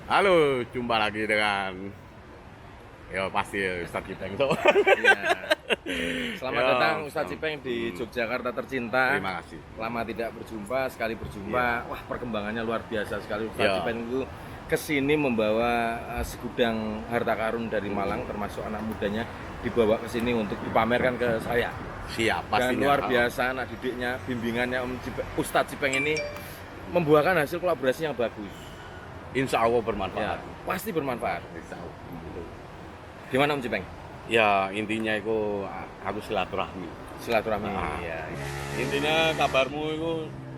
Halo, jumpa lagi dengan ya pasti Ustadz Cipeng. Iya. Selamat Ya, datang Ustadz Cipeng di Yogyakarta tercinta. Terima kasih. Lama tidak berjumpa, sekali berjumpa. Wah, perkembangannya luar biasa sekali. Ustadz Ya. Cipeng itu kesini membawa segudang harta karun dari Malang, termasuk anak mudanya dibawa ke sini untuk dipamerkan ke saya. Siap, Dan pastinya. luar biasa anak didiknya, bimbingannya Ustadz Cipeng ini membuahkan hasil kolaborasi yang bagus. Insya Allah Ya, bermanfaat. pasti bermanfaat. Insya Allah. Gimana Om Cipeng? Ya intinya itu aku silaturahmi. Silaturahmi. Ah. Iya, iya. Intinya kabarmu itu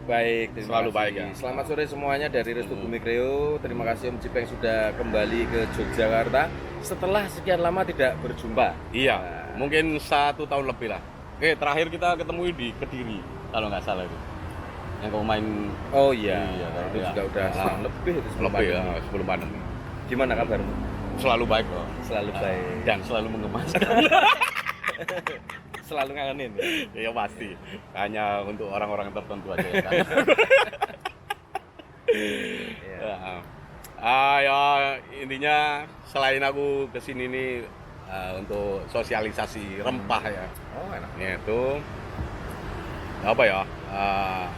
Baik, terima Selalu kasih. baik, ya. Selamat sore semuanya dari Restu Bumi Kreo. Terima kasih Om Cipeng sudah kembali ke Yogyakarta setelah sekian lama tidak berjumpa. iya, Nah. mungkin 1 tahun lebih lah. Oke, terakhir kita ketemu di Kediri kalau nggak salah itu. Yang kau main Oh iya, Iya, itu iya. juga udah Ah. setahun lebih itu sebelum lebih ya pandemi. sebelum pandemi. Gimana kabarmu? Selalu baik loh. Selalu baik. Dan selalu menggemaskan. Selalu ngangenin. Ya pasti. Hanya untuk orang-orang tertentu aja ya kan. Iya. Ya intinya selain aku kesini nih untuk sosialisasi rempah ya. Oh, enak. Itu apa ya?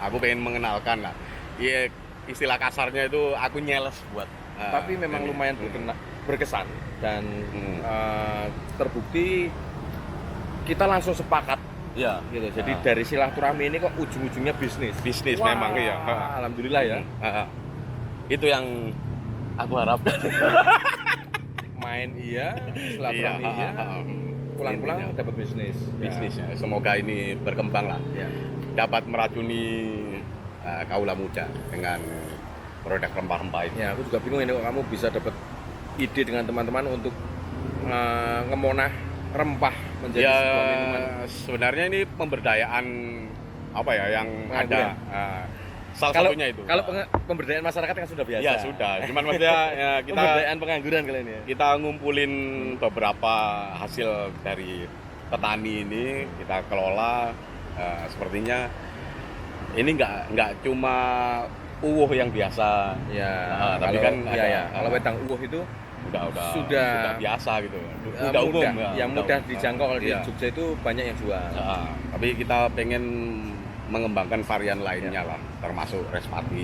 Aku pengen mengenalkan lah. Iya, istilah kasarnya itu aku nyeles buat. Tapi memang ini. lumayan berkesan dan terbukti kita langsung sepakat Iya. gitu. Jadi dari silaturahmi ini kok ujung-ujungnya bisnis. Bisnis Wah, memang iya. Alhamdulillah ya. Itu yang aku harapkan. Main iya, silaturahmi iya, pulang-pulang Intinya, dapat bisnis. bisnisnya. Semoga ini berkembang lah. Ya. Dapat meracuni kaula muda dengan produk rempah-rempah ini. Ya, aku juga bingung ini kok kamu bisa dapat ide dengan teman-teman untuk ngemonah rempah menjadi Ya sebuah minuman. sebenarnya ini pemberdayaan apa ya yang ada. Salah Kalau satunya itu. kalau pemberdayaan masyarakat kan sudah biasa. Ya sudah. Cuman maksudnya ya, Pemberdayaan pengangguran kalian ya. kita ngumpulin beberapa hasil dari petani ini kita kelola. Sepertinya ini nggak cuma yang biasa. Ya, tapi kalau, kan ya, ada, ya. Kalau wedang uwuh itu sudah biasa gitu. Udah umum mudah, ya, yang udah mudah umum. dijangkau kalau di Iya. Jogja itu banyak yang jual. Tapi kita pengen mengembangkan varian lainnya lah, termasuk Respati.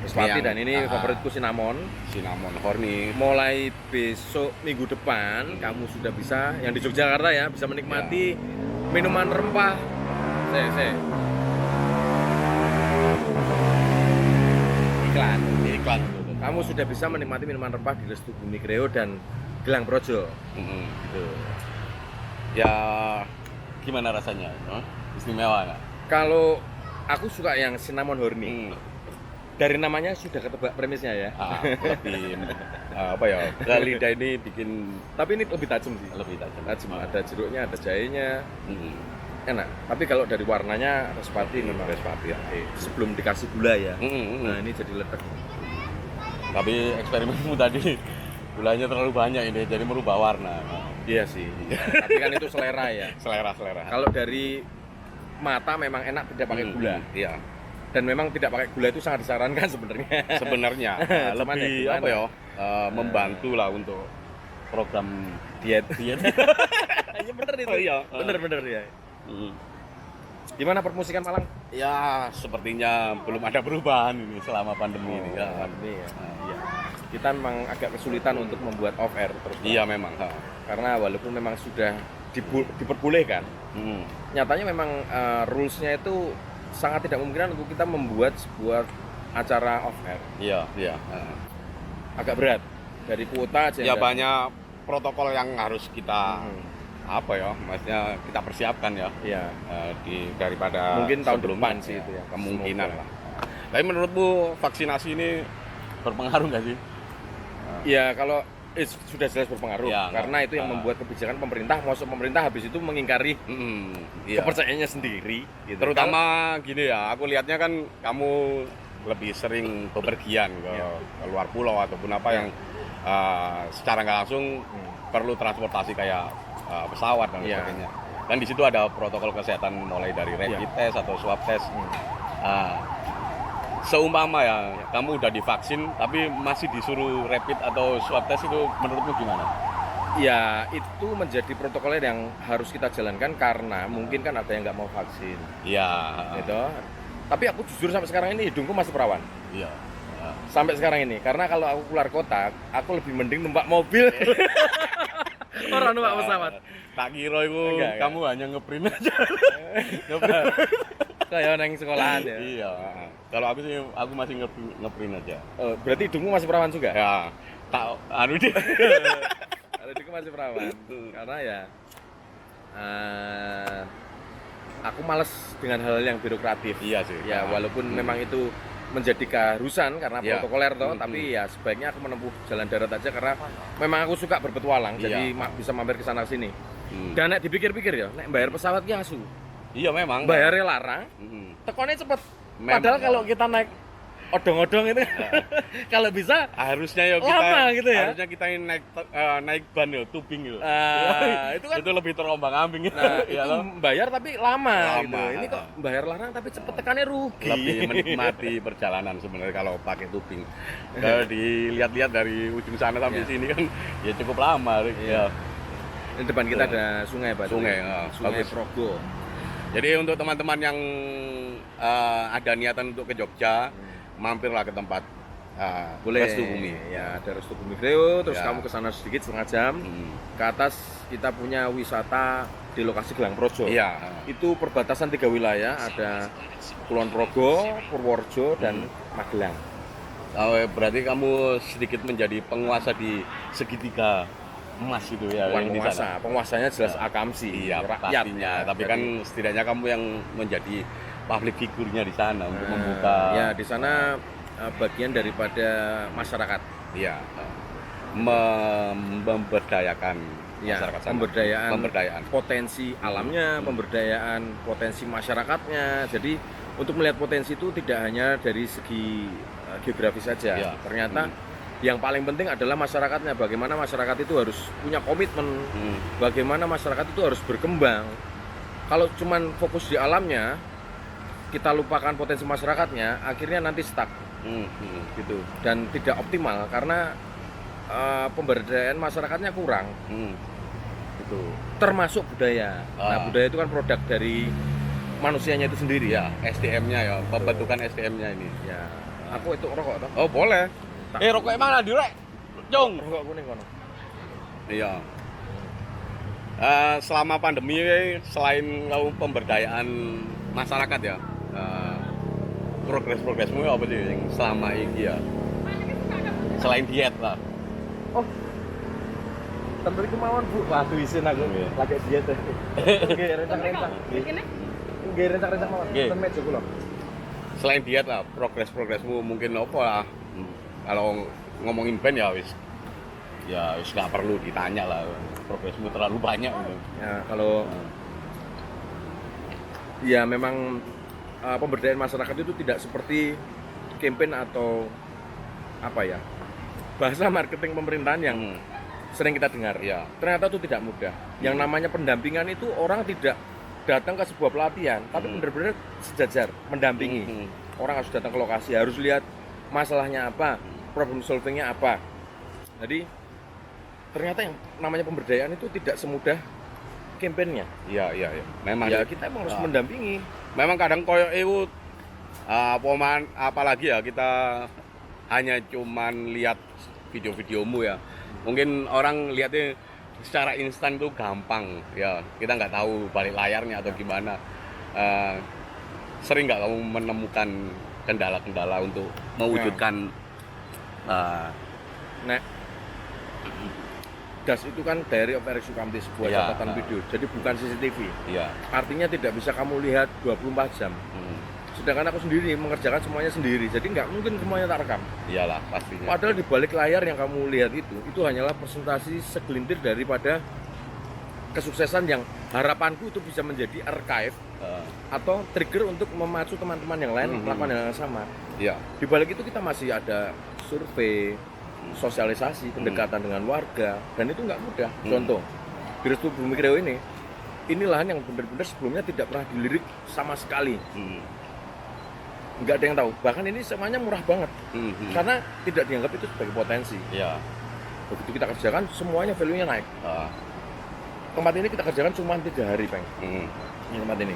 Respati Yang, dan ini favoritku cinnamon. Cinnamon horny. Mulai besok minggu depan kamu sudah bisa yang di Yogyakarta ya bisa menikmati minuman rempah. Saya. Iklan. Iklan. Kamu sudah bisa menikmati minuman rempah di Restu Bumi Kreo dan Gelang Projo. Gitu. Ya gimana rasanya? Istimewa nggak? Kalau aku suka yang cinnamon horny. Dari namanya sudah ketebak premisnya ya. Lebih apa ya? Ke lidah ini bikin Tapi ini lebih tajam sih. lebih tajam. Ada jeruknya, ada jahenya. Enak. Tapi kalau dari warnanya Respati memang Respati ya. sebelum dikasih gula ya. Nah, ini jadi letek. Tapi eksperimenmu tadi gulanya terlalu banyak ini, jadi merubah warna. Iya sih. Tapi kan itu selera ya. Selera. Kalau dari mata memang enak tidak pakai gula. Iya. Dan memang tidak pakai gula itu sangat disarankan sebenarnya. Sebenarnya Cuman lebih ya apa ya? Membantu lah untuk program diet. diet. Iya bener itu. Oh, iya. Bener ya. Gimana permusikan Malang? Ya, sepertinya belum ada perubahan ini selama pandemi ini ya. Pandemi ya. Iya. Kita memang agak kesulitan untuk membuat off air terus. Iya memang. Karena walaupun memang sudah diperbolehkan, nyatanya memang rules-nya itu sangat tidak mungkin untuk kita membuat sebuah acara off air. Iya. Agak berat dari kuota aja. Ya banyak protokol yang harus kita apa ya, maksudnya kita persiapkan ya. Iya. Daripada Mungkin tahun sebelumnya, depan sih itu ya. kemungkinan Semoga. lah. Tapi menurutmu vaksinasi ini berpengaruh nggak sih? Ya kalau sudah jelas berpengaruh Ya, karena itu yang membuat kebijakan pemerintah. Maksud pemerintah habis itu mengingkari Iya. kepercayaannya sendiri. Gitu. Terutama gini ya, aku lihatnya kan kamu lebih sering bepergian ke luar pulau ataupun apa yang secara nggak langsung perlu transportasi kayak pesawat dan sebagainya. Dan di situ ada protokol kesehatan mulai dari rapid test atau swab test. seumpama ya, kamu udah divaksin tapi masih disuruh rapid atau swab test itu menurutmu gimana? Ya, itu menjadi protokoler yang harus kita jalankan karena mungkin kan ada yang nggak mau vaksin. Iya. Gitu. Tapi aku jujur sampai sekarang ini hidungku masih perawan. Iya. Sampai sekarang ini, karena kalau aku keluar kota, aku lebih mending numpak mobil. Orang numpak pesawat. Tak kira itu Enggak. kamu hanya ngeprint aja. Ngeprint. Kayak nang sekolahan ya. Iya. Kalau aku sih aku masih ngeprint aja. Oh, berarti hidungmu masih perawan juga? Ya, tak anu deh. Kalau hidungku masih perawan. Karena ya aku males dengan hal yang birokratif. Iya sih. Ya, walaupun memang itu menjadi keharusan karena Ya. protokoler toh, tapi ya sebaiknya aku menempuh jalan darat aja karena memang aku suka berpetualang, jadi bisa mampir ke sana sini. Dan nek dipikir-pikir ya, nek bayar pesawat ki asu. Iya memang. Bayarnya larang, tekonnya cepet. Padahal kalau kita naik odong-odong itu kalau bisa harusnya ya kita lama gitu ya. harusnya kita naik ban ya, tubing gitu. Itu kan itu lebih terombang-ambing. nah, ya itu bayar tapi lama, gitu. Lama. Ini kok bayar larang tapi cepet tekannya rugi. Lebih menikmati perjalanan sebenarnya kalau pakai tubing. Kalau dilihat-lihat dari ujung sana sampai sini kan ya cukup lama. Ya. Di depan kita ada sungai, Pak. Sungai, Sungai bagus. Progo. Jadi untuk teman-teman yang ada niatan untuk ke Jogja, mampirlah ke tempat Boleh. Restu Bumi. Ya, ada Restu Bumi Kreo, terus Ya. kamu ke sana sedikit setengah jam. Ke atas kita punya wisata di lokasi Gelang Projo. Iya. Itu perbatasan 3 wilayah, ada Kulon Progo, Purworejo, dan Magelang. Berarti kamu sedikit menjadi penguasa di segitiga emas itu ya. Bukan yang di penguasa, sana. penguasanya jelas Akamsi, Iya, rakyat. pastinya. ya. Tapi Jadi, kan setidaknya kamu yang menjadi public figurnya di sana untuk membuka. ya di sana bagian daripada masyarakat. Iya. Memberdayakan Ya, masyarakat sana. pemberdayaan potensi alamnya, pemberdayaan potensi masyarakatnya. Jadi untuk melihat potensi itu tidak hanya dari segi geografis saja. Ya. Ternyata yang paling penting adalah masyarakatnya. Bagaimana masyarakat itu harus punya komitmen, bagaimana masyarakat itu harus berkembang. Kalau cuman fokus di alamnya, kita lupakan potensi masyarakatnya, akhirnya nanti stuck gitu dan tidak optimal karena pemberdayaan masyarakatnya kurang. Gitu. Termasuk budaya. Nah, budaya itu kan produk dari manusianya itu sendiri. Ya, SDM-nya ya, pembentukan SDM-nya ini. Ya, aku itu rokok toh. Oh, boleh. Rokok mana, Direk? Jong. Rokok kuning kono. Iya. Selama pandemi selain pemberdayaan masyarakat ya, progresmu apa sih yang selama ini ya? Selain diet lah. Oh. Tentu kemauan Bu. Waduh isin aku. Lagi diet. Nggih, rencang-rencang. Nggih, rencang-rencang mawon. Ten meja kula. Selain diet lah, progresmu mungkin apa lah? Kalau ngomongin band ya wis nggak perlu ditanya lah, progresmu terlalu banyak gitu. Ya, kalau ya memang pemberdayaan masyarakat itu tidak seperti campaign atau apa ya, bahasa marketing pemerintahan yang sering kita dengar. Ya. Ternyata itu tidak mudah. Yang namanya pendampingan itu orang tidak datang ke sebuah pelatihan, tapi benar-benar sejajar mendampingi. Orang harus datang ke lokasi, harus lihat masalahnya apa, problem solvingnya apa. Jadi ternyata yang namanya pemberdayaan itu tidak semudah kampanyenya. Iya. Memang Ya kita emang harus mendampingi. Memang kadang koyo itu apalagi ya kita hanya cuman lihat video-videomu ya. Mungkin orang lihatnya secara instan tuh gampang ya. Kita nggak tahu balik layarnya atau gimana. Sering nggak kamu menemukan kendala-kendala untuk mewujudkan DAS itu kan Diary of Eric Sukamti, sebuah catatan video, jadi bukan CCTV. Iya. Artinya tidak bisa kamu lihat 24 jam. Sedangkan aku sendiri mengerjakan semuanya sendiri, jadi nggak mungkin semuanya tak rekam. Iyalah pastinya. Padahal di balik layar yang kamu lihat itu hanyalah presentasi segelintir daripada kesuksesan yang harapanku itu bisa menjadi archive atau trigger untuk memacu teman-teman yang lain melakukan hal yang sama. Iya. Di balik itu kita masih ada survei, sosialisasi, pendekatan dengan warga, dan itu nggak mudah. Contoh, di Restu Bumi Kreo ini lahan yang benar-benar sebelumnya tidak pernah dilirik sama sekali. nggak ada yang tahu. Bahkan ini semuanya murah banget karena tidak dianggap itu sebagai potensi. Iya. Begitu kita kerjakan, semuanya value-nya naik. Tempat ini kita kerjakan cuma 3 hari, Peng. Ini tempat ini.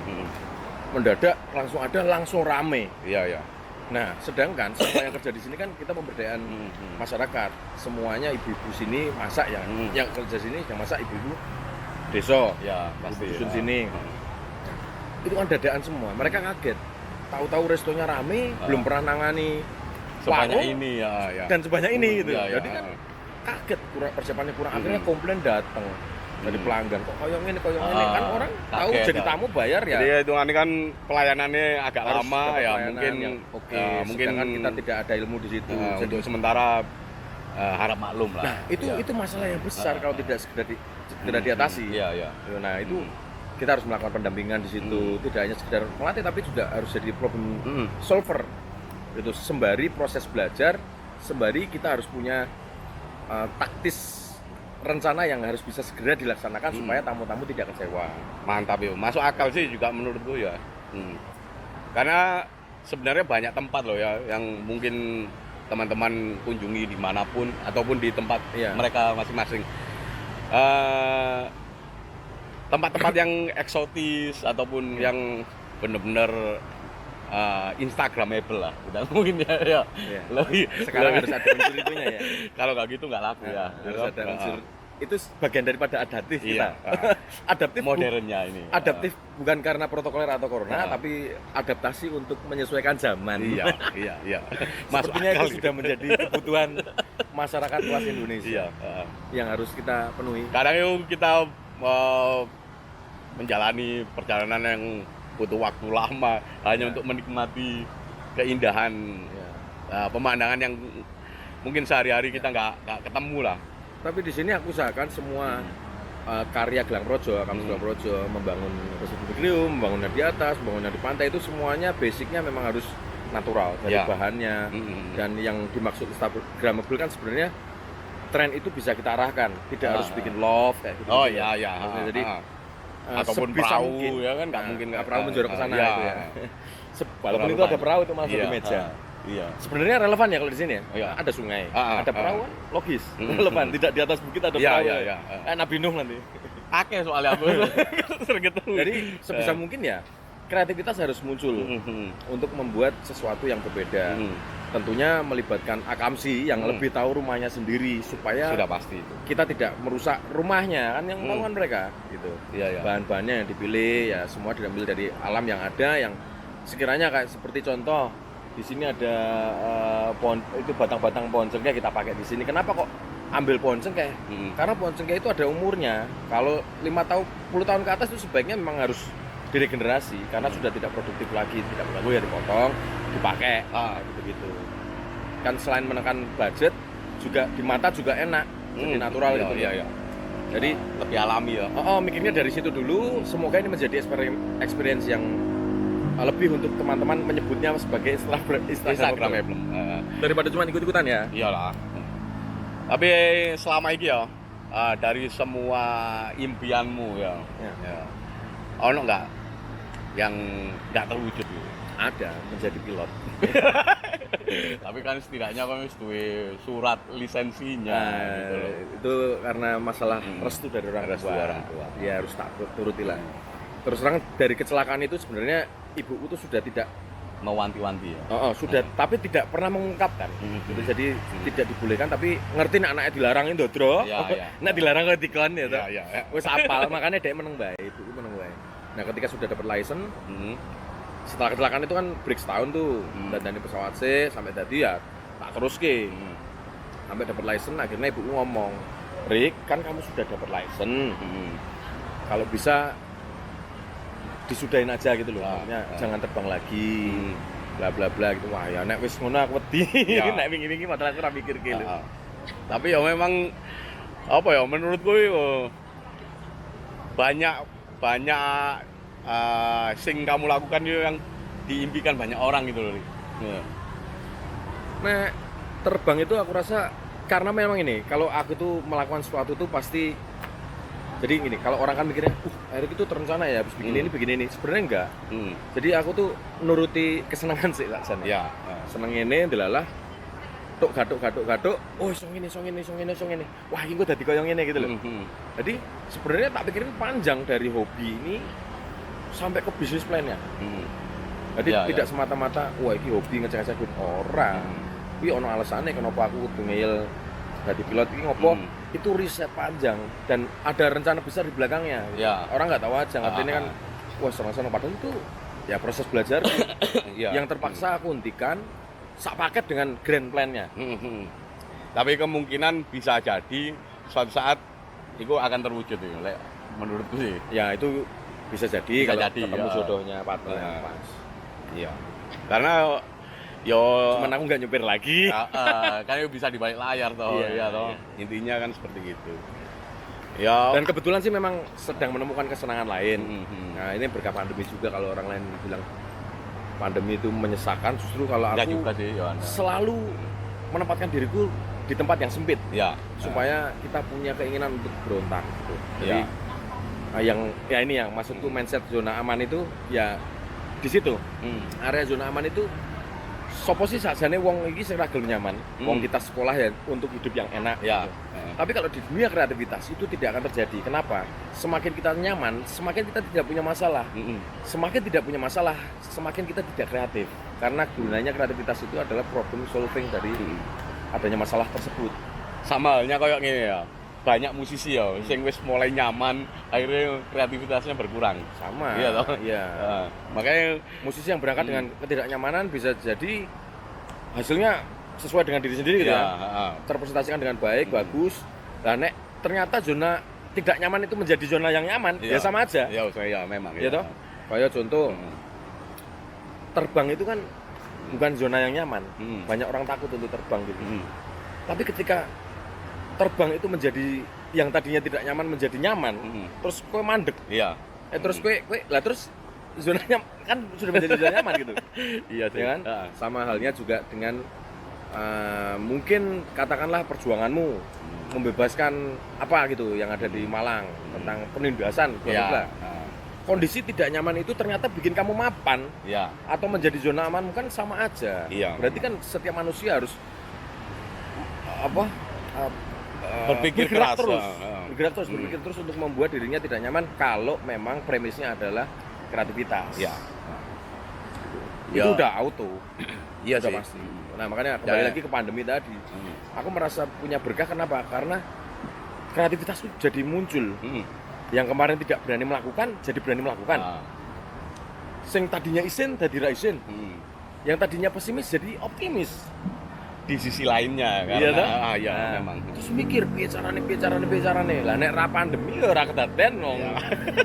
Mendadak langsung ada, langsung rame. Iya. Nah, sedangkan semua yang kerja di sini kan kita pemberdayaan masyarakat. Semuanya ibu-ibu sini masak ya. Yang kerja sini yang masak ibu-ibu desa. Ya, pasti. Dusun sini. Itu kan dadaan semua. Mereka kaget. Tahu-tahu restonya rame, belum pernah nangani Sebanyak warung, ini ya. dan sebanyak ini gitu. Ya, Jadi kan kaget, persiapannya kurang. Akhirnya komplain datang dari pelanggan. Kok koyong ini kan orang tahu kaget, jadi tamu bayar ya. Jadi hitungannya kan pelayanannya agak Harus lama dapat ya, pelayanan mungkin yang oke. mungkin Sedangkan kita tidak ada ilmu di situ. jadi untuk sementara harap maklum lah. Nah, itu masalah yang besar kalau tidak segera diatasi. Iya. Nah, itu kita harus melakukan pendampingan di situ. Tidak hanya sekedar melatih, tapi juga harus jadi problem solver. Itu sembari proses belajar, sembari kita harus punya taktis rencana yang harus bisa segera dilaksanakan supaya tamu-tamu tidak kecewa. Mantap ya, masuk akal sih juga menurutku ya. Karena sebenarnya banyak tempat loh ya yang mungkin teman-teman kunjungi dimanapun ataupun di tempat mereka masing-masing. Tempat-tempat yang eksotis ataupun yang benar-benar Instagramable lah, udah mungkin ya. Sekarang harus ada unsur itunya ya. Kalau nggak gitu nggak laku ya. Harus ada unsur. Itu bagian daripada adaptif kita. Adaptif modernnya ini. Adaptif bukan karena protokoler atau corona, tapi adaptasi untuk menyesuaikan zaman. Iya. Sepertinya itu sudah menjadi kebutuhan masyarakat luas Indonesia yang harus kita penuhi. Kadang itu kita menjalani perjalanan yang butuh waktu lama hanya untuk menikmati keindahan pemandangan yang mungkin sehari-hari kita nggak ketemu lah. Tapi di sini aku usahakan semua karya Gelang Projo, kami Gelang Projo membangun Reservoir, membangun di atas, membangun di pantai itu semuanya basicnya memang harus natural dari bahannya dan yang dimaksud Instagramable kan sebenarnya tren itu bisa kita arahkan, tidak harus bikin love kayak gitu. Jadi ataupun sebisa perahu mungkin, ya kan nggak mungkin perahu menjorok ke sana gitu ya. Walaupun itu ada perahu itu masuk di meja. Sebenarnya relevan ya kalau di sini ya. Ada sungai, ada perahu, logis, relevan. Tidak di atas bukit ada perahu. Nabi Nuh nanti. Akeh soalnya aku sering ketemu. Jadi sebisa mungkin ya kreativitas harus muncul untuk membuat sesuatu yang berbeda. Tentunya melibatkan akamsi yang lebih tahu rumahnya sendiri supaya sudah pasti itu. Kita tidak merusak rumahnya kan yang melakukan mereka gitu. Bahan-bahannya yang dipilih ya semua diambil dari alam yang ada yang sekiranya kayak seperti contoh di sini ada pohon itu batang-batang pohon cengkeh kita pakai di sini. Kenapa kok ambil pohon cengkeh? Karena pohon cengkeh itu ada umurnya. Kalau 5 tahun 10 tahun ke atas itu sebaiknya memang harus diregenerasi karena sudah tidak produktif lagi, tidak bagus ya dipotong, dipakai, gitu-gitu. Kan selain menekan budget, juga di mata juga enak, jadi natural gitu. Jadi lebih alami ya. Mikirnya dari situ dulu. Semoga ini menjadi experience yang lebih untuk teman-teman menyebutnya sebagai Instagramable. Daripada cuma ikut-ikutan ya. Iyalah. Tapi selama ini ya dari semua impianmu ya. Ono nggak yang nggak terwujud gitu? Ada, menjadi pilot. Tapi kan setidaknya kami duwe surat lisensinya gitu loh. Itu karena masalah restu dari orang tua. Dia harus tak turuti lah. Terus terang dari kecelakaan itu sebenarnya ibuku tuh sudah tidak mewanti-wanti ya. Sudah, tapi tidak pernah mengungkapkan. Gitu. Jadi tidak dibolehkan, tapi ngerti anaknya dilarang itu, Dro. Nek dilarang ke diklan ya, toh. Wis apal, makanya dia meneng bae, ibuku meneng bae. Nah, ketika sudah dapat license, setelah kecelakaan itu kan break setahun tuh, dan dari pesawat C sampai tadi ya tak terus ke. Sampai dapat license, akhirnya ibuku ngomong, Rick, kan kamu sudah dapat license. Kalau bisa disudahin aja gitu loh, maksudnya jangan terbang lagi, bla bla bla gitu. Wah ya nek wis ngono aku wedi, nek wingi-wingi padahal aku ora mikir gitu. Tapi ya memang apa ya menurutku banyak sing kamu lakukan itu yang diimpikan banyak orang gitu loh. Nah, terbang itu aku rasa karena memang ini, kalau aku tuh melakukan sesuatu tuh pasti Jadi gini, kalau orang kan mikirnya, Erik itu terencana ya, habis begini ini begini ini. Sebenarnya enggak. Jadi aku tuh nuruti kesenangan sih Kak San. Ya. Seneng ini delalah tuk gatuk. Oh, song ini. Wah, iki kok dadi koyo ngene gitu loh. Jadi sebenarnya tak pikirin panjang dari hobi ini sampai ke bisnis plan-nya. Jadi tidak semata-mata wah iki hobi ngecek-ngecek duit ora. Kuwi ono alasane kenapa aku kudu ngeyel dadi pilot iki ngopo? Itu riset panjang dan ada rencana besar di belakangnya. Ya. Orang nggak tahu aja, ngerti kan wah senang-senang padahal itu ya proses belajar yang terpaksa aku hentikan sak paket dengan grand plan-nya. Tapi kemungkinan bisa jadi suatu saat itu akan terwujud ya, menurutku sih. Ya itu bisa jadi kalau ketemu ya. jodohnya partner yang pas. Iya. Karena cuman aku nggak nyupir lagi. Kan bisa di balik layar toh, iya, toh. Intinya kan seperti itu. Ya. Dan kebetulan sih memang sedang menemukan kesenangan lain. Nah ini berkah pandemi juga, kalau orang lain bilang pandemi itu menyesakan, justru kalau aku juga sih, selalu menempatkan diriku di tempat yang sempit, supaya kita punya keinginan untuk berontak. Gitu. Jadi ini yang maksudku mindset zona aman itu ya di situ. Area zona aman itu sopo sih sajane wong iki sing ragel nyaman, wong kita sekolah ya untuk hidup yang enak. Ya. Gitu. Tapi kalau di dunia kreativitas itu tidak akan terjadi. Kenapa? Semakin kita nyaman, semakin kita tidak punya masalah. Semakin tidak punya masalah, semakin kita tidak kreatif. Karena gunanya kreativitas itu adalah problem solving dari adanya masalah tersebut. Sama halnya kayak gini ya. Banyak musisi ya, sing wis mulai nyaman, akhirnya kreativitasnya berkurang. Sama. Iya toh? Iya. Makanya musisi yang berangkat dengan ketidaknyamanan bisa jadi hasilnya sesuai dengan diri sendiri gitu ya. Terpresentasikan dengan baik, bagus. Nah, nek ternyata zona tidak nyaman itu menjadi zona yang nyaman, ya sama aja. Ya, saya memang ya. Toh? Kayak contoh terbang itu kan bukan zona yang nyaman. Banyak orang takut untuk terbang gitu. Tapi ketika terbang itu menjadi yang tadinya tidak nyaman menjadi nyaman, terus kowe mandek. Iya. Terus kowe terus zonanya kan sudah menjadi zona nyaman gitu. Iya sih. Ya kan? Sama halnya juga dengan mungkin katakanlah perjuanganmu membebaskan apa gitu yang ada di Malang tentang penindasan, kondisi tidak nyaman itu ternyata bikin kamu mapan, atau menjadi zona aman kan sama aja. Berarti kan setiap manusia harus berpikir terus untuk membuat dirinya tidak nyaman kalau memang premisnya adalah kreativitas. Itu udah auto. Iya udah pasti. Nah makanya kembali lagi ke pandemi tadi, aku merasa punya berkah. Kenapa? Karena kreativitas itu jadi muncul. Yang kemarin tidak berani melakukan jadi berani melakukan. Sing tadinya isin jadi ra isin. Yang tadinya pesimis jadi optimis. Di sisi lainnya karena memang terus mikir piye carane lah nek ra pandemi ya ora kedaden wong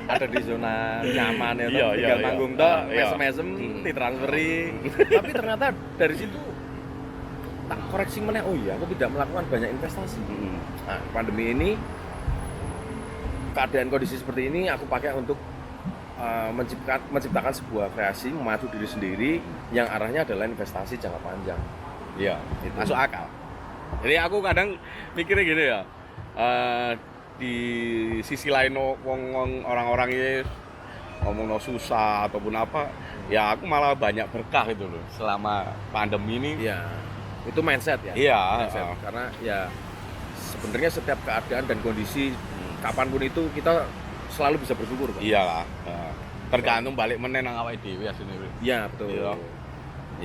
ada di zona nyaman ya tinggal tanggung tok mesem-mesem ditransferi. Tapi ternyata dari situ tak koreksi meneh, oh iya aku tidak melakukan banyak investasi. Nah pandemi ini keadaan kondisi seperti ini aku pakai untuk menciptakan sebuah kreasi, memacu diri sendiri yang arahnya adalah investasi jangka panjang. Iya, masuk akal. Jadi aku kadang mikirnya gini ya, di sisi lain orang-orang ini ngomong susah ataupun apa, ya aku malah banyak berkah itu loh selama pandemi ini. Iya, itu mindset ya. Iya. Mindset. Karena ya sebenarnya setiap keadaan dan kondisi kapanpun itu kita selalu bisa bersyukur. Iyalah. Tergantung balik meneh nang awake dhewe asline. Iya betul. Iya.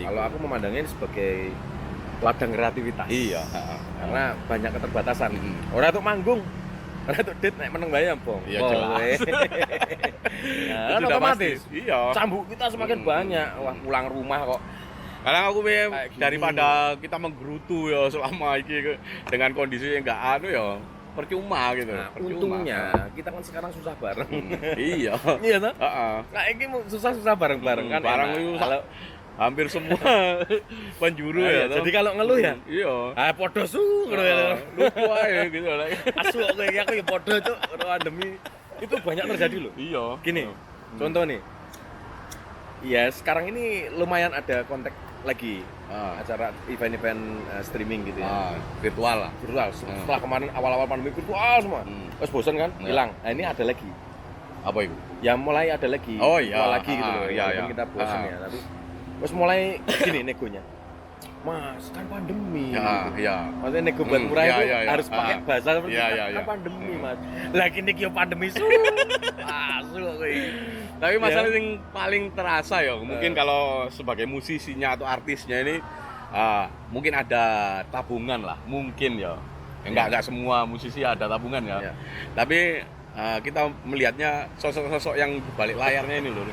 Kalau aku memandangnya sebagai ladang kreativitas. Iya. Karena banyak keterbatasan. Orang tuh manggung, orang tuh dit nek meneng bayam bong. Iya jelas. Nah, otomatis. Iya. Cambuk kita semakin banyak. Wah pulang rumah kok. Kadang aku daripada kita menggerutu ya selama ini dengan kondisi yang nggak ya percuma gitu. Nah, untungnya kita kan sekarang susah bareng. Iya. Iya toh? Nah ini susah bareng-bareng kan. Bareng itu hampir semua penjuru ya. Jadi kalau ngeluh ya, podo su ngono ya. Lupa ae gitu lah. Asu kok aku ya podo cuk, pandemi itu banyak terjadi loh. Iya. Gini, contoh nih. Ya sekarang ini lumayan ada lagi Ah. acara event-event streaming gitu ya. Virtual lah. Virtual. Setelah kemarin awal-awal pandemi virtual semua. Terus bosan kan? Ya. Hilang. Nah, ini ada lagi. Apa itu? Ya mulai ada lagi. Oh, iya. Virtual lagi gitu loh. Iya, Walaupun iya. kita bosan ya, tapi terus mulai gini negonya. Mas, kan pandemi. Ya. Maksudnya nego buat murah iya, itu iya, iya. harus pakai bahasa seperti Iya, itu. iya, Kan iya. pandemi, Mas. Lagi nih yo pandemi su. Asu kok iki. Tapi masalah Ya. yang paling terasa ya, mungkin kalau sebagai musisinya atau artisnya ini mungkin ada tabungan lah, mungkin ya. Enggak semua musisi ada tabungan ya. Ya. Tapi kita melihatnya sosok-sosok yang di balik layarnya ini loh.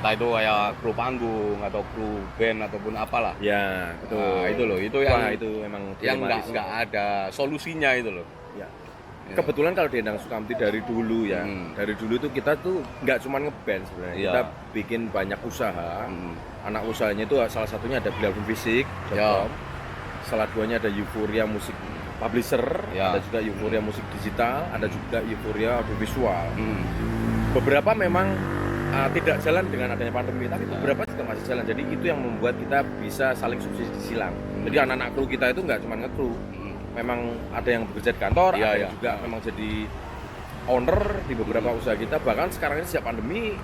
Entah itu kayak kru panggung atau kru band ataupun apalah. Ya, betul. Itu loh, itu Wah, yang itu emang yang dilematis. enggak ada solusinya itu loh. Ya. Ya. Kebetulan kalau di Endang Sukamti dari dulu ya, dari dulu tuh kita tuh nggak cuma ngeband sebenarnya, Iya. kita bikin banyak usaha. Anak usahanya itu salah satunya ada Bilafun Fisik, Ya. salah duanya ada Euforia Musik Publisher, Ya. ada juga Euforia Musik Digital, ada juga Euforia Audiovisual. Hmm. Beberapa memang tidak jalan dengan adanya pandemi, tapi beberapa juga masih jalan. Jadi itu yang membuat kita bisa saling subsidi silang. Jadi anak-anak kru kita itu nggak cuma ngekru, memang ada yang bekerja di kantor, Iya, ada iya. yang juga memang jadi owner di beberapa usaha kita. Bahkan sekarang ini sejak pandemi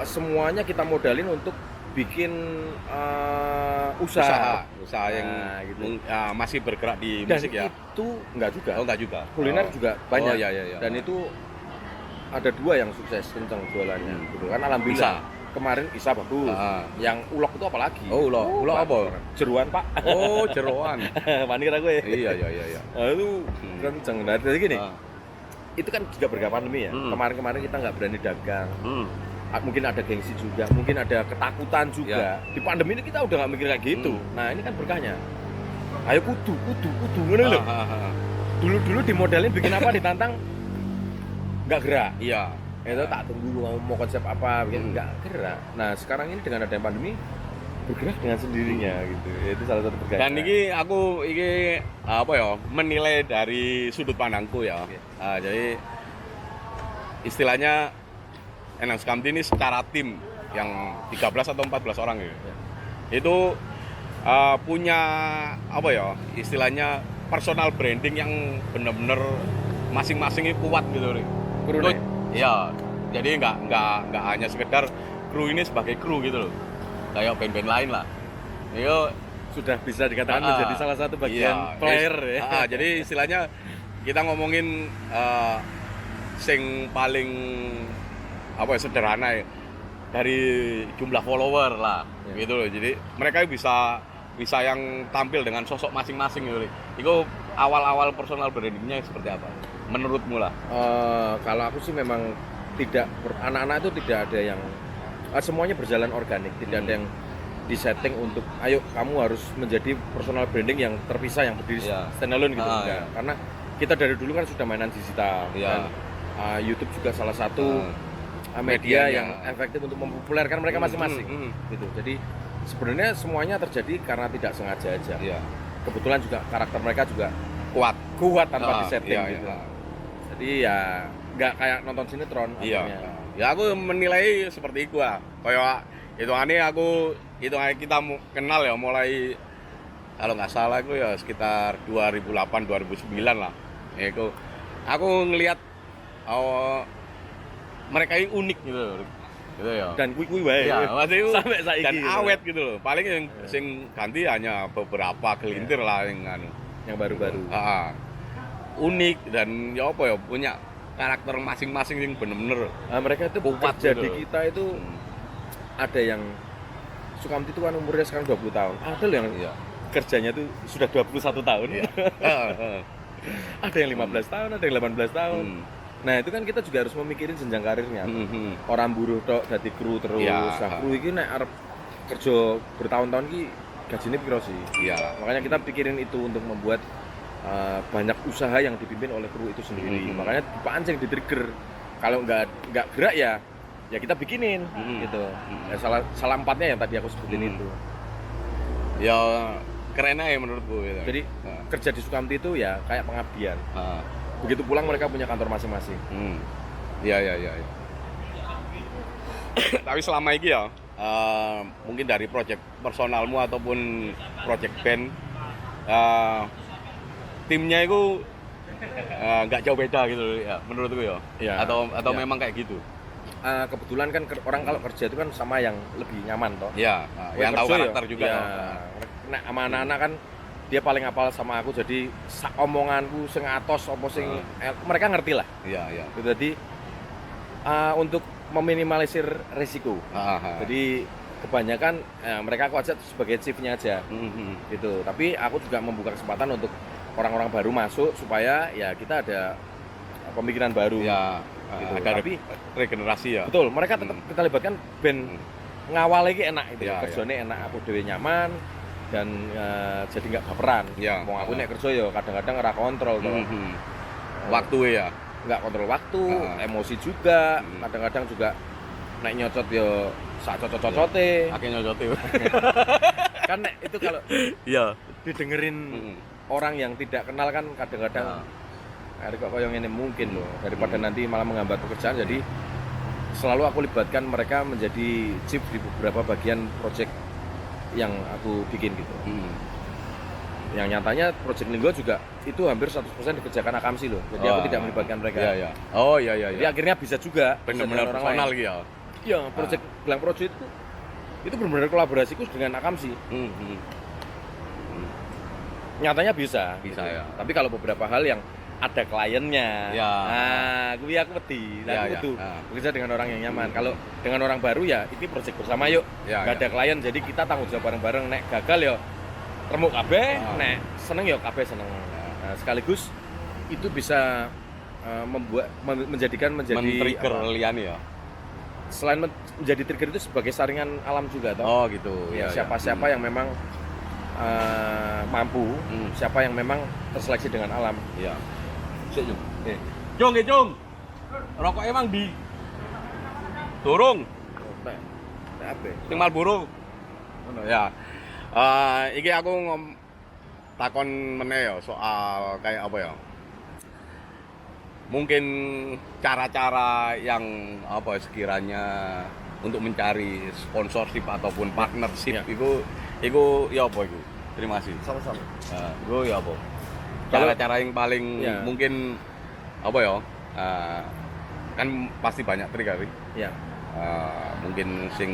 semuanya kita modalin untuk bikin usaha yang Nah, gitu. masih bergerak di Dan musik ya. itu enggak juga. Oh, enggak juga. Kuliner juga banyak. Oh, iya. Dan itu ada 2 yang sukses kencang jualannya gitu kan, alhamdulillah. Kemarin Isa bagus. Yang ulok itu apalagi? Oh, ulok apa? Jeruan, Pak. Oh, jeroan. Panik aku ya. Iya. Nah, itu kencang. Nah, jadi gini, Ah. itu kan juga berkat pandemi ya. Kemarin-kemarin kita nggak berani dagang. Mungkin ada gengsi juga, mungkin ada ketakutan juga. Di pandemi ini kita udah nggak mikir kayak gitu. Nah, ini kan berkahnya. Ayo kudu ngono lho. Dulu dimodalin bikin apa ditantang nggak gerak. Iya. Itu tak tunggu mau konsep apa, bikin nggak gerak. Nah, sekarang ini dengan adanya pandemi bergerak dengan sendirinya gitu. Itu salah satu berkahnya. Dan aku apa ya, menilai dari sudut pandangku ya. Oke. Jadi istilahnya Endang Sukamti ini secara tim yang 13 atau 14 orang gitu. Itu punya apa ya, istilahnya personal branding yang bener-bener masing-masing ini kuat gitu. Krunya? Iya. Jadi nggak hanya sekedar kru ini sebagai kru gitu loh. Kayak band-band lain lah. Itu Sudah bisa dikatakan menjadi salah satu bagian player ya. Jadi istilahnya kita ngomongin sing paling apa ya, sederhana ya, dari jumlah follower lah gitu loh. Jadi mereka bisa yang tampil dengan sosok masing-masing gitu. Itu awal-awal personal brandingnya seperti apa menurutmu lah? Kalau aku sih memang tidak, anak-anak itu tidak ada yang semuanya berjalan organik, tidak ada yang disetting untuk ayo kamu harus menjadi personal branding yang terpisah, yang berdiri standalone gitu. Enggak. Karena kita dari dulu kan sudah mainan digital dan YouTube juga salah satu media yang efektif untuk mempopulerkan mereka masing-masing gitu. Jadi sebenarnya semuanya terjadi karena tidak sengaja aja. Kebetulan juga karakter mereka juga kuat tanpa disetting gitu. Jadi ya nggak kayak nonton sinetron. Ya aku menilai seperti itu lah. Kayak kita kenal ya mulai kalau nggak salah itu ya sekitar 2008 2009 lah. Itu aku ngelihat mereka ini unik gitu ya. Dan kui wae. Ya, maksudnya sampai saiki. Dan awet gitu loh. Paling yang sing ganti hanya beberapa gelintir lah yang baru-baru. Unik dan ya apa ya, punya karakter masing-masing yang bener-bener mereka itu kuat kerja gitu di loh. kita itu ada yang Sukamti itu kan umurnya sekarang 20 tahun. Ada loh yang kerjanya tuh sudah 21 tahun. Ada yang 15 tahun, ada yang 18 tahun. Nah, itu kan kita juga harus memikirin jenjang karirnya. Orang buruh tok dadi kru terus. Kru iki nek arep kerja bertahun-tahun ki gajine piro sih? Makanya kita pikirin itu untuk membuat banyak usaha yang dipimpin oleh kru itu sendiri. Makanya dipancing, di-trigger. Kalau nggak gerak ya kita bikinin gitu. Ya, salah empatnya yang tadi aku sebutin itu. Ya keren aja menurutku gitu. Jadi kerja di Sukamti itu ya kayak pengabdian. Begitu pulang mereka punya kantor masing-masing. Iya. Tapi selama ini ya mungkin dari project personalmu ataupun project band, eh, timnya itu nggak jauh beda gitu ya menurutku ya. Ya, Atau ya. memang kayak gitu. Kebetulan kan orang kalau kerja itu kan sama yang lebih nyaman toh. Ya, yang tahu Kerja karakter juga. ya, nek sama anak-anak kan dia paling hafal sama aku, jadi omonganku sing atos apa sing mereka ngerti lah. Iya, iya. Jadi untuk meminimalisir risiko. Jadi kebanyakan mereka aku ajak sebagai chiefnya aja gitu. Tapi aku juga membuka kesempatan untuk orang-orang baru masuk supaya ya kita ada pemikiran baru. Ya, Gitu. ada Tapi regenerasi ya. betul, mereka tetap kita libatkan band ngawal lagi enak itu. Ya, Kerjanya enak, aku dewe nyaman dan jadi nggak baperan. Ya. Wong aku nek kerja ya kadang-kadang ora kontrol toh. Waktu ya. Nggak kontrol waktu, emosi juga, kadang-kadang juga naik nyocot yo sak cocot-cocote. Akhirnya nyocote. Kan nek itu kalau Iya. didengerin orang yang tidak kenal kan kadang-kadang ada kok yang ini mungkin loh, daripada nanti malah menghambat pekerjaan. Jadi selalu aku libatkan mereka menjadi chief di beberapa bagian project yang aku bikin gitu. Yang nyatanya project Linggo juga itu hampir 100% dikerjakan Akamsi loh. Jadi aku tidak melibatkan mereka. Iya, iya. Oh, iya, iya. Jadi akhirnya bisa juga benar-benar orang personal lain. gitu ya. Iya, project Gelang Project itu benar-benar kolaborasiku dengan Akamsi. Nyatanya bisa. Bisa gitu. ya. Tapi kalau beberapa hal yang ada kliennya, Ya. nah, aku wedi. Ya, Aku ya. kudu bekerja dengan orang yang nyaman. Kalau dengan orang baru ya, ini project bersama yuk. Ya, Gak ada klien, jadi kita tanggung jawab bareng-bareng. Nek gagal ya remuk kabeh, nek seneng ya kabeh seneng. Nah, sekaligus itu bisa menjadi Men-trigger lian ya. selain menjadi trigger itu sebagai saringan alam juga toh. Oh, gitu. Ya, Ya, siapa yang memang mampu, siapa yang memang terseleksi dengan alam. Iya. Sik, Jung. Jung, Jung. Rokok emang di dorong Nah, apa? sing Marlboro. Ngono ya. Iki aku takon meneh ya soal kayak apa ya? Mungkin cara-cara yang apa sekiranya untuk mencari sponsorship ataupun partnership iku ya apa iku? Terima kasih. Sama-sama. Iku ya apa? Kalau- Cara-cara yang paling mungkin apa ya? Kan pasti banyak trik kali. Ya. Mungkin sing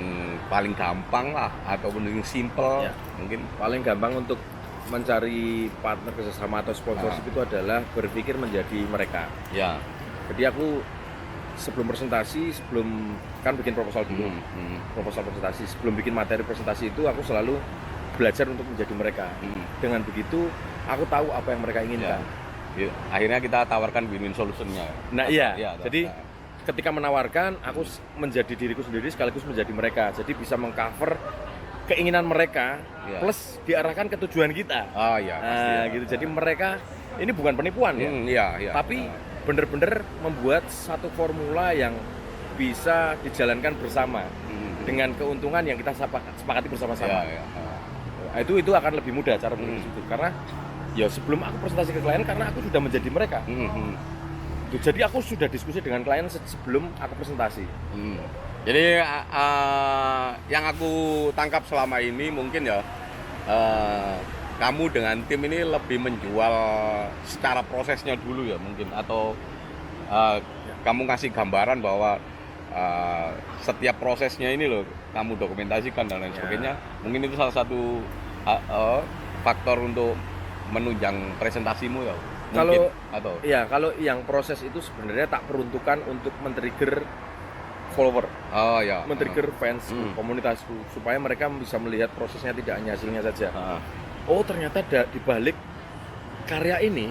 paling gampang lah ataupun yang simple mungkin Paling gampang untuk mencari partner kerjasama atau sponsorship itu adalah berpikir menjadi mereka. ya. Jadi aku sebelum presentasi, sebelum kan bikin proposal dulu, proposal presentasi, sebelum bikin materi presentasi itu aku selalu belajar untuk menjadi mereka. Dengan begitu aku tahu apa yang mereka inginkan. Ya. Akhirnya kita tawarkan win-win solutionnya. Nah iya, jadi nah. ketika menawarkan aku menjadi diriku sendiri sekaligus menjadi mereka. Jadi bisa mengcover keinginan mereka plus diarahkan ke tujuan kita. Oh iya, pasti. Nah, gitu. Jadi mereka ini bukan penipuan ya. Iya. Tapi benar-benar membuat satu formula yang bisa dijalankan bersama dengan keuntungan yang kita sepakati bersama-sama. Iya. Nah, itu akan lebih mudah cara berpikir itu karena ya sebelum aku presentasi ke klien karena aku sudah menjadi mereka. Jadi aku sudah diskusi dengan klien sebelum aku presentasi. Jadi yang aku tangkap selama ini mungkin ya kamu dengan tim ini lebih menjual secara prosesnya dulu ya mungkin atau kamu kasih gambaran bahwa setiap prosesnya ini loh kamu dokumentasikan dan lain sebagainya. Mungkin itu salah satu faktor untuk menunjang presentasimu ya. Kalau atau kalau yang proses itu sebenarnya tak peruntukan untuk men-trigger follower, men-trigger fans komunitasku supaya mereka bisa melihat prosesnya tidak hanya hasilnya saja. Oh ternyata di balik karya ini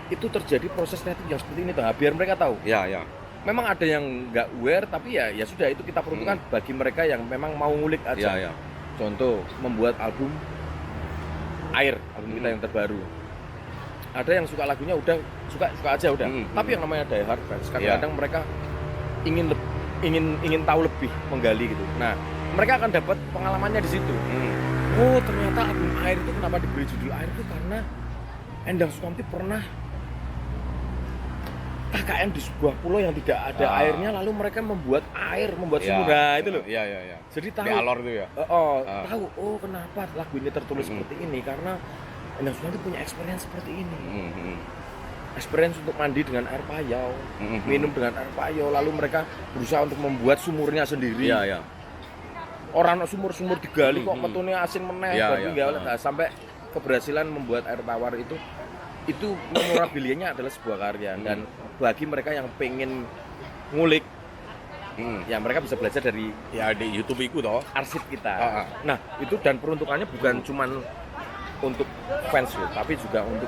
itu terjadi proses kreatif yang seperti ini tuh. Biar mereka tahu. Ya. Memang ada yang nggak aware tapi ya sudah itu kita peruntukkan bagi mereka yang memang mau ngulik aja. Ya. Contoh membuat album album kita yang terbaru. Ada yang suka lagunya udah suka aja udah. Tapi yang namanya die hard fans kadang-kadang mereka ingin tahu lebih, menggali gitu. Nah, mereka akan dapat pengalamannya di situ. Oh, ternyata album Air itu kenapa diberi judul Air itu karena Endang Sukamti pernah KKN di sebuah pulau yang tidak ada airnya, lalu mereka membuat sumur. Nah, itu loh. Iya, iya, iya. Jadi tahu Di alor itu ya. tahu kenapa lagu ini tertulis seperti ini, karena Endang Sukamti punya experience seperti ini. Experience untuk mandi dengan air payau, minum dengan air payau, lalu mereka berusaha untuk membuat sumurnya sendiri. Iya, iya. Orang sumur-sumur digali kok metune asin meneh, sampai keberhasilan membuat air tawar itu memorabilianya adalah sebuah karya. Dan bagi mereka yang pengen ngulik, ya mereka bisa belajar dari di YouTube itu toh. arsip kita. Nah, itu dan peruntukannya bukan cuman untuk fans loh, tapi juga untuk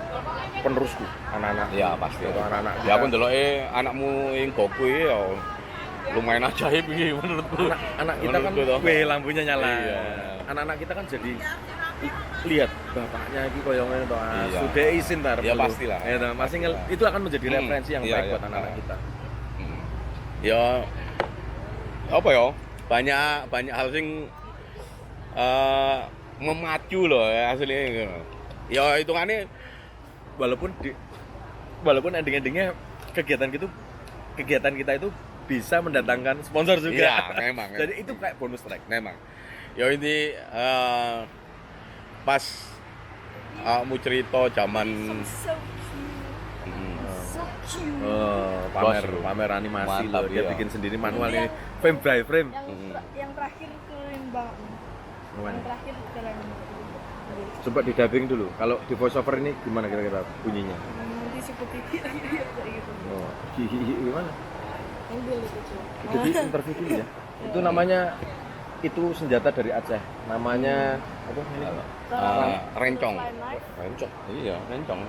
penerusku, anak-anak. Ya pasti. Atau anak-anak. Ya aku ndeloke anakmu yang Goku iki ya lumayan ajaib iki menurutku. Anak kita kan lampunya nyala. Iya. Anak-anak kita kan jadi lihat bapaknya iki koyo ngene to. Iya. Sudah izin tar. Ya pastilah. Ya, masih itu akan menjadi referensi yang baik buat anak-anak kita. Ya apa ya? Banyak hal sing memacu loh ya aslinya. Ya hitungannya walaupun ending-endingnya kegiatan kita itu bisa mendatangkan sponsor juga. Iya, memang. Jadi itu kayak bonus track. Memang. Ya ini pas mau cerita zaman pamer animasi mantap, loh. Dia iya. bikin sendiri manual ini frame by frame. Yang terakhir keren banget. Yang terakhir keren. Coba di dubbing dulu. Kalau di voice over ini gimana kira-kira bunyinya? Nanti seperti gitu. Oh, hihihi gimana? Ambil itu cuy. Itu di interview dulu ya. Itu namanya senjata dari Aceh. Namanya apa ini? rencong. Rencong. Iya, rencong.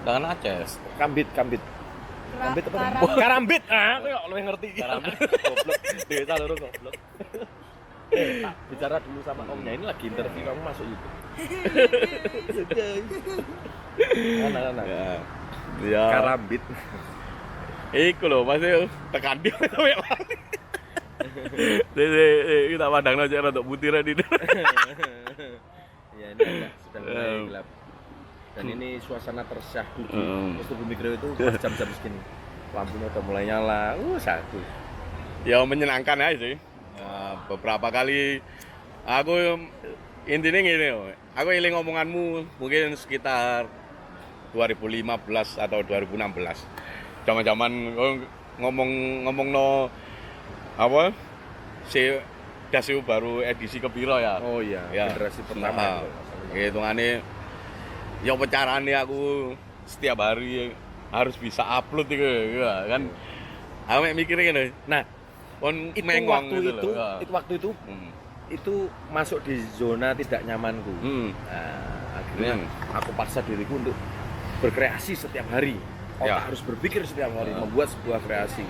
Dengan Aceh. Kambit apa? Karambit. Aku kok lebih ngerti. Karambit. Goblok. Desa loro goblok. Tak bicara dulu sama omnya, ini lagi interview, kamu masuk YouTube. Anak-anak. Ya. Karambit. Iku lho, masih tekan dia. Kita pandang aja rada butiran di. Ya ini agak sudah mulai gelap. Dan ini suasana tersyahdu. Waktu Bumi Grau itu jam-jam segini. Lampunya udah mulai nyala. Satu. Ya menyenangkan aja sih. Beberapa kali aku intinya gini, aku iling omonganmu mungkin sekitar 2015 atau 2016. Zaman-zaman ngomong no apa si Dasiu baru edisi kepiro ya. Oh iya, ya. generasi pertama. Hitungane ya pecarane aku setiap hari harus bisa upload gitu kan. Aku mikirnya gini. Nah, itu waktu itu masuk di zona tidak nyamanku. Nah, akhirnya aku paksa diriku untuk berkreasi setiap hari. Harus berpikir setiap hari, membuat sebuah kreasi,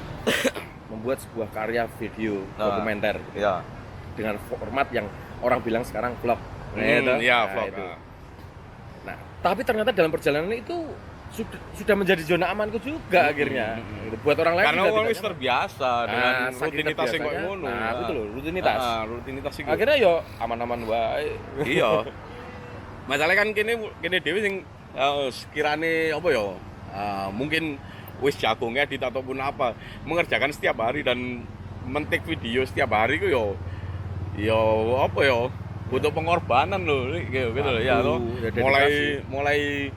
membuat sebuah karya video dokumenter dengan format yang orang bilang sekarang vlog. Vlog. Itu. Nah, tapi ternyata dalam perjalanan itu sudah menjadi zona amanku juga akhirnya. Buat orang lain karena orang wis terbiasa dengan rutinitas yang koyo ngono. Nah, itu loh, rutinitas. Rutinitas itu. Akhirnya yo aman-aman wae. Iya. Masalahnya kan kene dhewe sing sekirane apa ya? Mungkin wis jago ngedit ataupun apa, mengerjakan setiap hari dan mentik video setiap hari ku yo apa ya? Butuh pengorbanan loh gitu loh ya loh. Mulai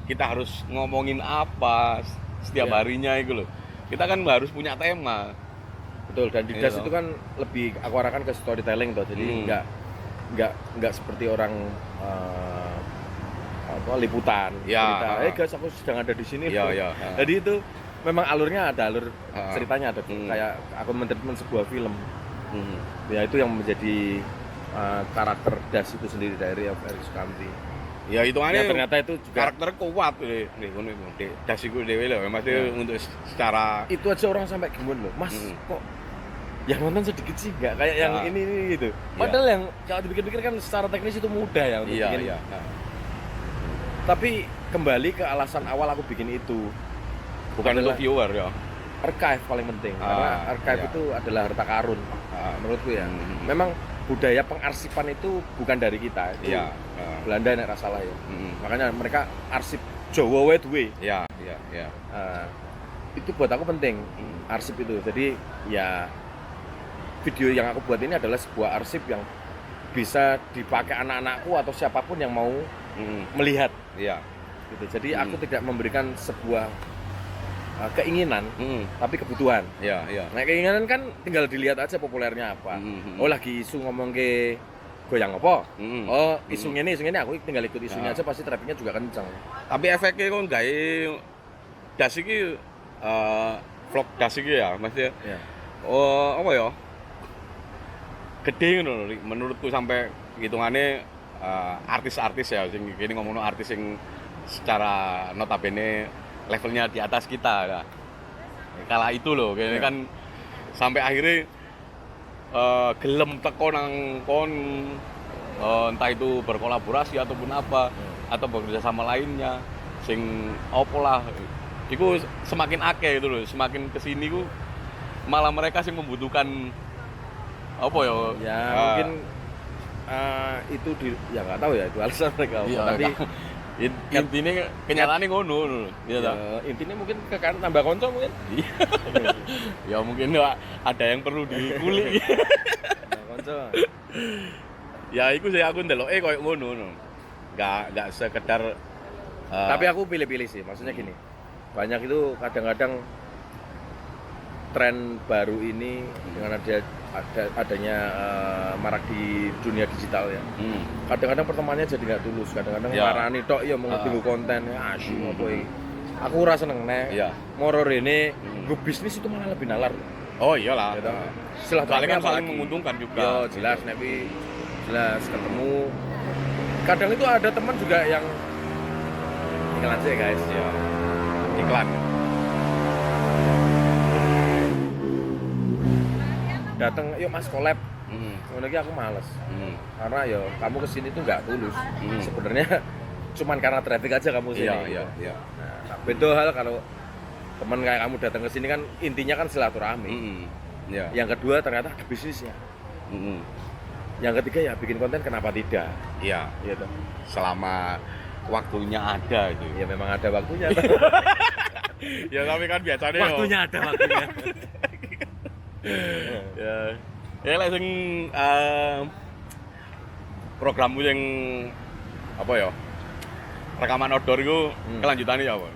kita harus ngomongin apa setiap harinya itu loh. Kita kan harus punya tema. Betul, dan di Das itu kan lebih aku arahkan ke storytelling tuh. Jadi enggak seperti orang liputan. Ya. Guys, aku sedang ada di sini. Ya. Jadi itu memang alurnya ada, alur ceritanya ada. Kayak aku mentreatment sebuah film. Ya itu yang menjadi karakter Das itu sendiri dari Endang Sukamti. Ya hitungannya ternyata itu juga karakter kuat nih ngono iku. Das iku dhewe lho, maksudnya untuk secara itu aja orang sampai gemun loh. Mas, kok yang nonton sedikit sih enggak kayak yang ini gitu. Padahal yang kalau dipikir-pikir kan secara teknis itu mudah ya untuk bikin. Tapi kembali ke alasan awal aku bikin itu. Bukan untuk viewer ya. Archive paling penting. Karena archive itu adalah harta karun. Menurutku ya. Memang budaya pengarsipan itu bukan dari kita. Itu Belanda nek salah ya. Makanya mereka arsip Jawa wae duwe. Iya. itu buat aku penting arsip itu. Jadi ya video yang aku buat ini adalah sebuah arsip yang bisa dipakai anak-anakku atau siapapun yang mau melihat. Iya. Gitu. Jadi aku tidak memberikan sebuah keinginan, tapi kebutuhan. Iya, iya. Nah keinginan kan tinggal dilihat aja populernya apa. Oh lagi isu ngomong ke goyang apa? Oh isu ini aku tinggal ikut isunya aja, pasti trafficnya juga kencang. Tapi efeknya kok gawe das iki vlog das iki ya, Mas ya. Ya. Oh, apa ya? Gede ngono lho, menurutku sampai hitungannya artis-artis ya sing kene ngomongno artis sing secara notabene levelnya di atas kita ya. Kala itu loh, kayaknya kan sampai akhirnya gelem teko nang kon entah itu berkolaborasi ataupun apa atau bekerja sama lainnya sing opo lah itu semakin akeh itu loh, semakin kesini ku malah mereka sih membutuhkan apa ya mungkin itu ya nggak tahu ya itu alasan mereka iya, tapi intinya kenyataannya ngono ya, intinya mungkin ke kan tambah konco mungkin ya mungkin ada yang perlu dikulik konco ya itu sih aku ndelok koyo ngono nggak sekedar tapi aku pilih-pilih sih, maksudnya gini banyak itu kadang-kadang tren baru ini dengan adanya marak di dunia digital ya. Kadang-kadang pertemanannya jadi nggak tulus, kadang-kadang marani tok ya mau ngedenger konten ya asyik apa iki. Aku ora seneng nek. Moro rene go bisnis itu malah lebih nalar. Oh iyalah. Gitu. Soalnya kan saling menguntungkan juga. Yo jelas nek jelas ketemu. Kadang itu ada teman juga yang iklan sih guys ya. Iklan. Datang yuk mas collab lagi aku males karena ya kamu kesini tuh nggak tulus sebenarnya cuman karena traffic aja kamu sini iya. Nah, beda hal kalau teman kayak kamu datang ke sini kan intinya kan silaturahmi yang kedua ternyata ada bisnisnya yang ketiga ya bikin konten kenapa tidak gitu selama waktunya ada itu ya memang ada waktunya ya tapi kan biasanya waktunya ada waktunya ya lah sing programmu yang apa ya rekaman outdoor itu kelanjutannya ya apa?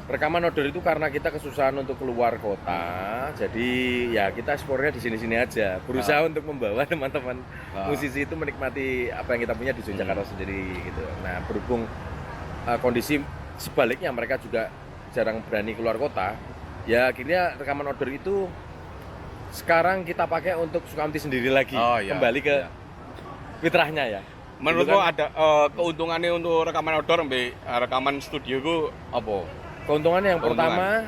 Rekaman outdoor itu karena kita kesusahan untuk keluar kota, jadi ya kita ekspornya di sini-sini aja. Berusaha untuk membawa teman-teman musisi itu menikmati apa yang kita punya di Jakarta sendiri gitu. Nah berhubung kondisi sebaliknya mereka juga jarang berani keluar kota, ya akhirnya rekaman outdoor itu sekarang kita pakai untuk Sukamti sendiri lagi, kembali ke fitrahnya ya. Menurutku kan, ada keuntungannya untuk rekaman outdoor sampai rekaman studio itu apa? Keuntungannya yang pertama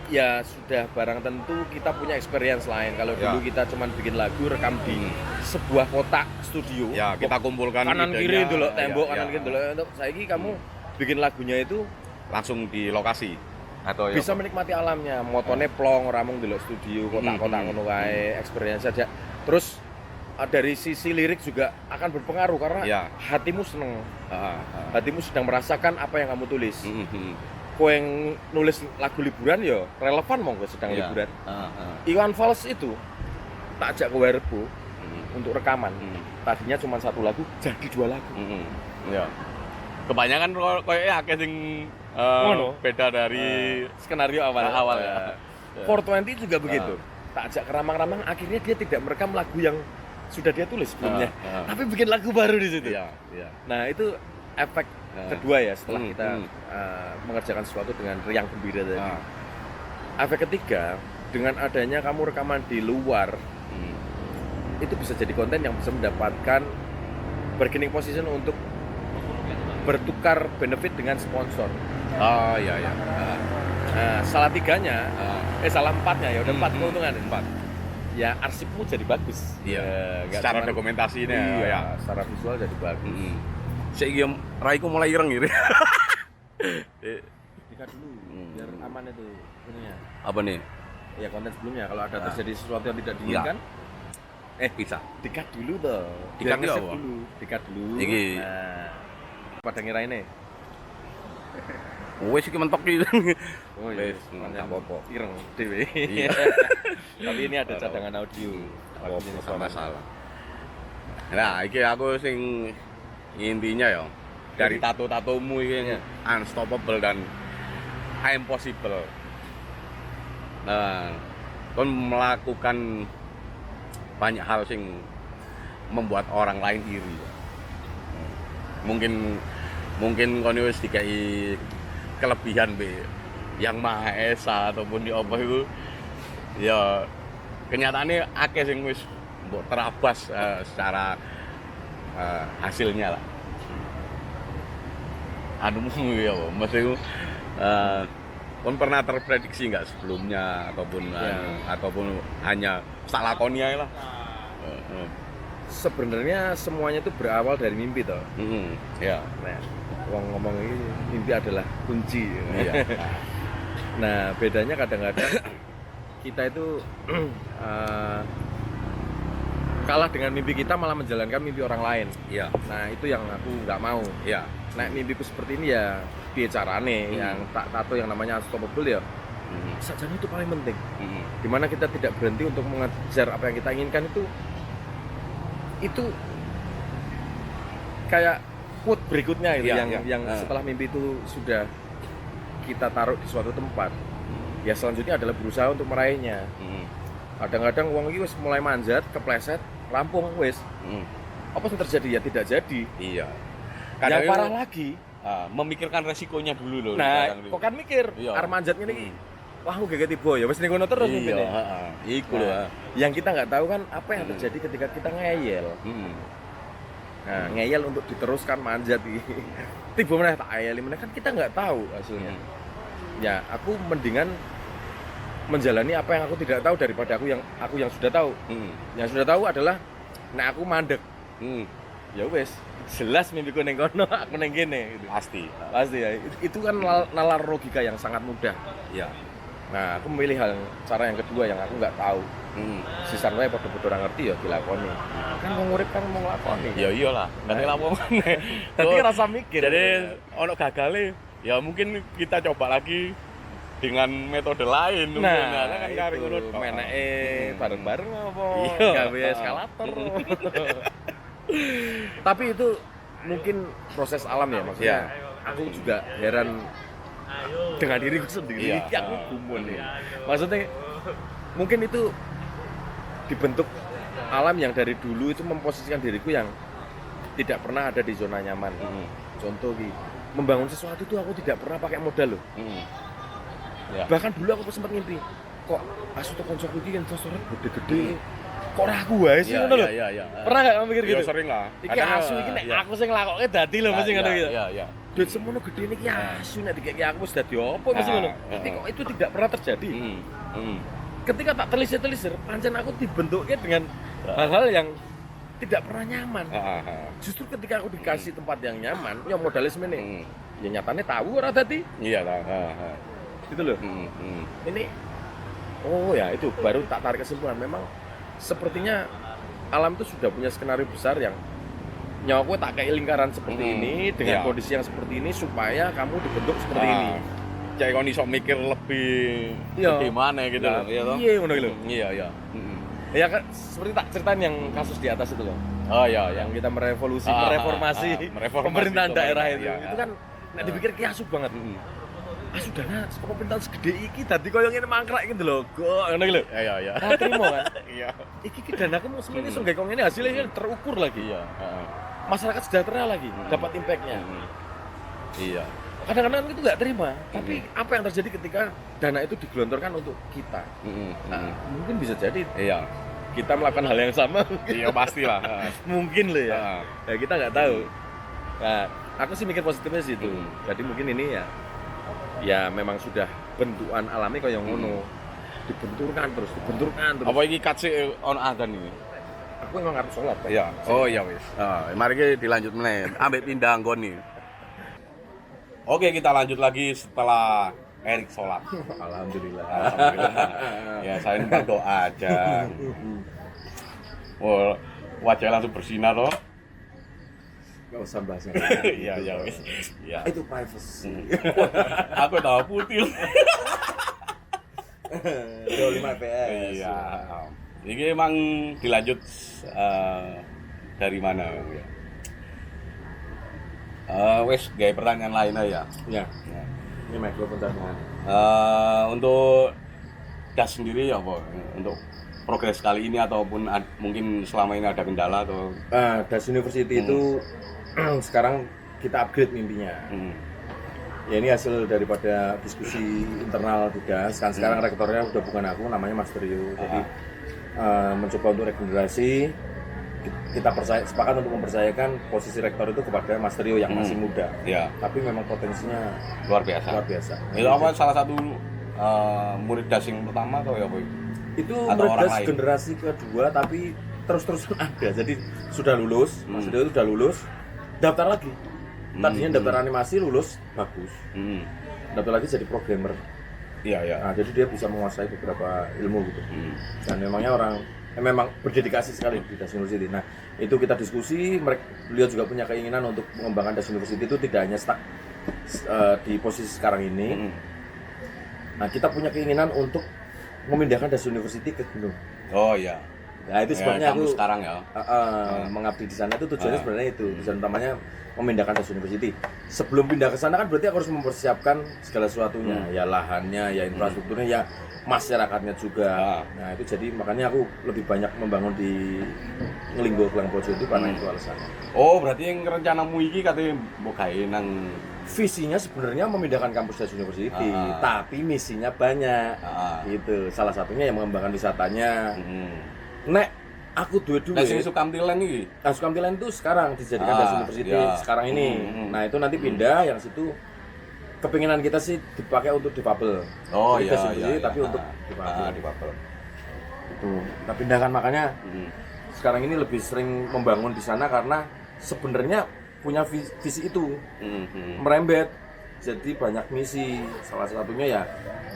ya sudah barang tentu kita punya experience lain. Kalau dulu kita cuma bikin lagu rekam di sebuah kotak studio. Ya, kita kumpulkan kanan kiri dulu tembok kanan kiri dulu. Untuk saiki kamu bikin lagunya itu langsung di lokasi. Atau bisa menikmati alamnya, motone plong ramung di studio kotak-kotak ngono wae, experience saja. Terus dari sisi lirik juga akan berpengaruh karena hatimu seneng, hatimu sedang merasakan apa yang kamu tulis. Kowe yang nulis lagu liburan ya relevan monggo sedang liburan. Iwan Fals itu tak ajak ke Werbo untuk rekaman. Tadinya cuma satu lagu jadi 2 lagu. Kebanyakan kayaknya akeh sing beda dari skenario awal ya. 420 juga begitu. Tak ajak ke Ramang-Ramang, akhirnya dia tidak merekam lagu yang sudah dia tulis sebelumnya, tapi bikin lagu baru di situ. Nah itu efek kedua ya setelah kita mengerjakan sesuatu dengan riang gembira tadi. Efek ketiga, dengan adanya kamu rekaman di luar, itu bisa jadi konten yang bisa mendapatkan bargaining position untuk bertukar benefit dengan sponsor. Oh iya. Nah, salah 3-nya, salah 4-nya ya udah 4 keuntungan. 4. Ya arsipmu jadi bagus. Iya. Secara dokumentasi ini ya. Secara visual jadi bagus. Saya raiku mulai ireng gitu. Dikat dulu, biar aman itu ininya. Apa nih? Ya konten sebelumnya kalau ada terjadi sesuatu yang tidak diinginkan. Bisa. Dikat dulu toh. Dikat dulu. Dikat dulu. Iki. Nah, pada ngira ini Wis iki mentok iki. Oh iya, Wis, enggak nggak apa-apa. Ireng dhewe. Iya. Tapi ini ada cadangan audio. Apa enggak masalah. Nah, iki aku sing intinya ya dari tato-tatomu iki Iya. unstoppable dan impossible. Nah, kon melakukan banyak hal sing membuat orang lain iri. Mungkin kon wis dikai kelebihan be yang Maha Esa ataupun di apa itu ya kenyataannya akeh sing wis mbok terabas secara hasilnya lah. Aduh ya, maksudku kon pernah terprediksi nggak sebelumnya ataupun hanya salah lakoni lah. Sebenarnya semuanya itu berawal dari mimpi toh. Ya. Nah, wong ngomong ini mimpi adalah kunci. Iya. Nah, bedanya kadang-kadang kita itu kalah dengan mimpi kita malah menjalankan mimpi orang lain. Iya. Nah, itu yang aku nggak mau. Iya. Nah, mimpiku seperti ini ya piye carane yang tato yang namanya unstoppable ya. Sajane itu paling penting. Dimana kita tidak berhenti untuk mengejar apa yang kita inginkan itu kayak quote berikutnya itu yang setelah mimpi itu sudah kita taruh di suatu tempat, ya selanjutnya adalah berusaha untuk meraihnya. Kadang-kadang wong iki wis mulai manjat, kepleset, rampung wis. Apa yang terjadi ya tidak jadi. Iya. Yang parah lagi, memikirkan resikonya dulu loh. nah, kok kan mikir, Iya. arep manjat ngene iki. Wah, aku geget tiba ya wis ning ngono terus mimpine. Iya, iku lho. Nah, yang kita nggak tahu kan apa yang terjadi ketika kita ngeyel. Nah, ngeyel untuk diteruskan manjat iki. Tiba meneh tak ayeli meneh kan kita nggak tahu hasilnya. Ya, aku mendingan menjalani apa yang aku tidak tahu daripada aku yang sudah tahu. Yang sudah tahu adalah nek aku mandek. Ya wis, jelas mimpiku ning kono, aku ning kene gitu. Pasti. Pasti ya. Itu kan nalar logika yang sangat mudah. Iya. Nah, aku memilih cara yang kedua yang aku nggak tahu. Sisa wae padha-padha ora ngerti ya dilakoni. Kan wong urip kan mau nglakoni. Ya iyalah, ngerti lah wong. Tapi rasa mikir. Jadi ono gagale, ya mungkin kita coba lagi dengan metode lain. Nah, kan kari ngono tok. meneke bareng-bareng apa Iya. gawe eskalator. Tapi itu mungkin proses alam ya maksudnya. Aku juga heran dengan diriku sendiri Iya. yang gumun ya. Maksudnya mungkin itu dibentuk alam yang dari dulu itu memposisikan diriku yang tidak pernah ada di zona nyaman. Contoh membangun sesuatu itu aku tidak pernah pakai modal loh. Ya. Bahkan dulu aku sempat ngimpi, kok asu tuh koncoku iki investornya gede-gede. Kok ora aku wae sih ngono lho. Iya. Pernah gak kamu mikir Ya gitu? sering lah. Iki asu iki nek aku sing nglakokke dadi lho mesti ngono gitu. Iya. Duit semono gede niki asu nek dikeki aku wis dadi opo mesti ngono. Tapi kok itu tidak pernah terjadi. Ketika tak telisir-telisir, pancen aku dibentuknya dengan hal-hal yang tidak pernah nyaman. Justru ketika aku dikasih tempat yang nyaman, ya modalnya semene. Ya nyatanya tahu ora dadi. Iya lah. Gitu loh. Ini oh ya itu baru tak tarik kesimpulan memang sepertinya alam itu sudah punya skenario besar yang nyawaku tak kayak lingkaran seperti ini dengan kondisi yang seperti ini supaya kamu dibentuk seperti ini. Cek kon iso mikir lebih gimana gitu loh. Iya ngono lho. Iya. Ya kan seperti tak ceritain yang kasus di atas itu loh. Oh iya. Yang kita mereformasi pemerintahan daerah itu. Itu kan nek dipikir ki asu banget. Sudah pemerintahan segede iki dadi koyo ngene mangkrak gitu lho. Kok ngono iki lho. Iya. Nah, terima kan? Iya. Iki danaku mau sebenarnya iso gawe ngene hasilnya terukur lagi. Iya. Masyarakat sejahtera lagi, dapat impact-nya. Iya. Kadang-kadang itu nggak terima, tapi apa yang terjadi ketika dana itu digelontorkan untuk kita? Nah, mungkin bisa jadi kita melakukan hal yang sama. Iya pastilah. Mungkin loh ya. Ya kita nggak tahu. Nah, aku sih mikir positifnya sih itu. Jadi mungkin ini ya memang sudah bentukan alami kayak ngono. Dibenturkan terus. Apa iki katsik on adzan ini? Aku emang harus sholat. Iya. Oh iya wis. Mari kita dilanjut meneh. Ambek pindah nggon nih. Oke, kita lanjut lagi setelah Erik sholat. Alhamdulillah. Ya, saya berdoa aja. Wah, wajah langsung bersinar loh. Nggak usah bahasnya. Iya, iya, wis. Iya. Itu privacy. Aku tahu putih. 25 fps. Iya. Ini emang dilanjut dari mana? Ya? Wes, gaya pertanyaan lain aja. Ya. Ini mikrofon cadangan. Untuk das sendiri ya, Pak. Untuk progres kali ini ataupun mungkin selama ini ada kendala atau Das University itu sekarang kita upgrade mimpinya. Ya ini hasil daripada diskusi internal di DAS. Kan sekarang rektornya udah bukan aku, namanya Mas Rio. Jadi mencoba untuk regenerasi, kita sepakat untuk mempercayakan posisi rektor itu kepada Mas Rio yang masih muda. ya, Tapi memang potensinya luar biasa. luar biasa. Itu apa salah satu murid das yang pertama atau ya, Pak? Itu Atau murid orang das lain? generasi kedua tapi terus-terusan ada. Jadi sudah lulus, Mas Rio sudah lulus, daftar lagi. Tadinya daftar animasi lulus bagus. Daftar lagi jadi programmer. Iya, iya. Nah, jadi dia bisa menguasai beberapa ilmu gitu. Dan memangnya memang berdedikasi sekali di Das University. Nah, itu kita diskusi, beliau juga punya keinginan untuk mengembangkan Das University itu tidak hanya stuck di posisi sekarang ini. Nah, kita punya keinginan untuk memindahkan Das University ke Gunung. Oh iya. Nah, itu Ya, sebabnya kamu aku sekarang ya. mengabdi di sana itu tujuannya sebenarnya itu. Tujuan utamanya memindahkan Das University. Sebelum pindah ke sana kan berarti aku harus mempersiapkan segala sesuatunya, ya lahannya, ya infrastrukturnya, ya masyarakatnya juga. Nah, itu jadi makanya aku lebih banyak membangun di Ngelinggo Klangpojo itu karena itu alasannya. Oh, berarti yang rencanamu iki katanya mbok gawe nang Visinya sebenarnya memindahkan kampus Das University, tapi misinya banyak. Gitu. Salah satunya yang mengembangkan wisatanya. Nek aku duwe-duwe. Nah, sing Sukamtilen iki. Nah, Sukamtilen itu sekarang dijadikan Das University sekarang ini. Nah, itu nanti pindah yang situ kepinginan kita sih dipakai untuk difabel. Oh Jadi iya, Das University, iya, tapi iya. untuk difabel. Difabel. Itu. Kita pindahkan makanya sekarang ini lebih sering membangun di sana karena sebenarnya punya visi itu merembet. Jadi banyak misi. Salah satunya ya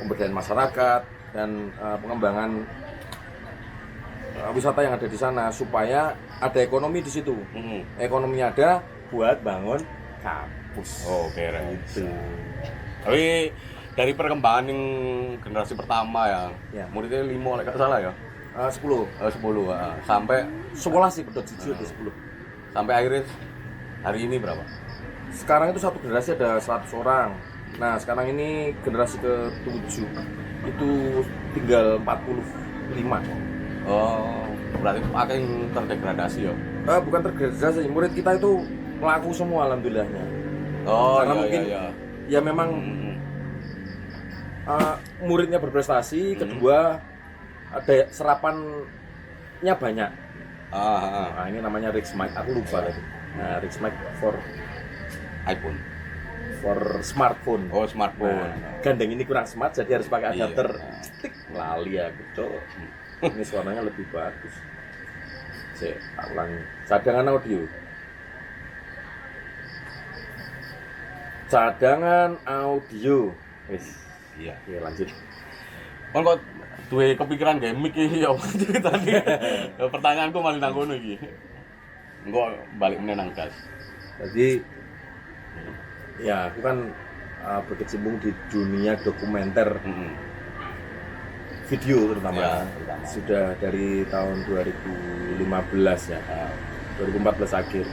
pemberdayaan masyarakat dan pengembangan wisata yang ada di sana supaya ada ekonomi di situ. Ekonominya ada buat bangun kampus. Oh, keren. Gitu. Tapi dari perkembangan yang generasi pertama Ya. muridnya 5 kalau nggak salah ya. 10. 10 sampai 11 sih pedot jujur di 10. sampai akhirnya hari ini berapa? Sekarang itu satu generasi ada 100 orang. Nah, sekarang ini generasi ke-7 itu tinggal 45. Oh, berarti pakai yang terdegradasi ya? Bukan terdegradasi, murid kita itu laku semua alhamdulillahnya. Oh, Karena iya, mungkin iya. ya memang muridnya berprestasi, kedua ada serapannya banyak. Nah, ini namanya Rix Mic, aku lupa lagi. Nah, Rix Mic for smartphone. Oh, smartphone. Nah, gandeng ini kurang smart jadi harus pakai Iya. adapter. Tik, lali aku, Cok. Ini suaranya lebih bagus. Saya ulangi. Cadangan audio. Cadangan audio. Wis. Iya. Oke, lanjut. Kan kok duwe kepikiran gawe mic iki ya tadi. Pertanyaanku malah nang kono iki. Engko balik meneh nang gas. Jadi ya aku kan berkecimpung di dunia dokumenter video terutama. Ya, terutama. Sudah dari tahun 2015 ya. 2014 akhir.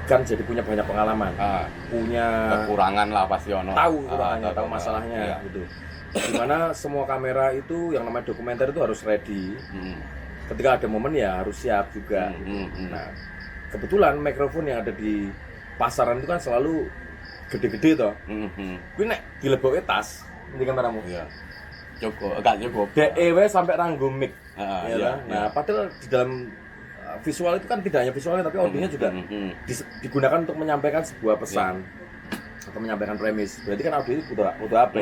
Kan jadi punya banyak pengalaman. Punya Kekurangan lah pasti ono. tahu kekurangannya, tahu masalahnya Iya. gitu. Dimana semua kamera itu yang namanya dokumenter itu harus ready. Ketika ada momen ya harus siap juga. Nah, kebetulan mikrofon yang ada di pasaran itu kan selalu gede-gede toh. Kuwi nek dilebokke tas, ndi kameramu? Iya. Cukup, enggak cukup. DEW sampai ranggo mic. Ya Iya. kan? Nah, padahal di dalam visual itu kan tidak hanya visualnya tapi audionya juga digunakan untuk menyampaikan sebuah pesan atau menyampaikan premis. Berarti kan audio itu butuh apa?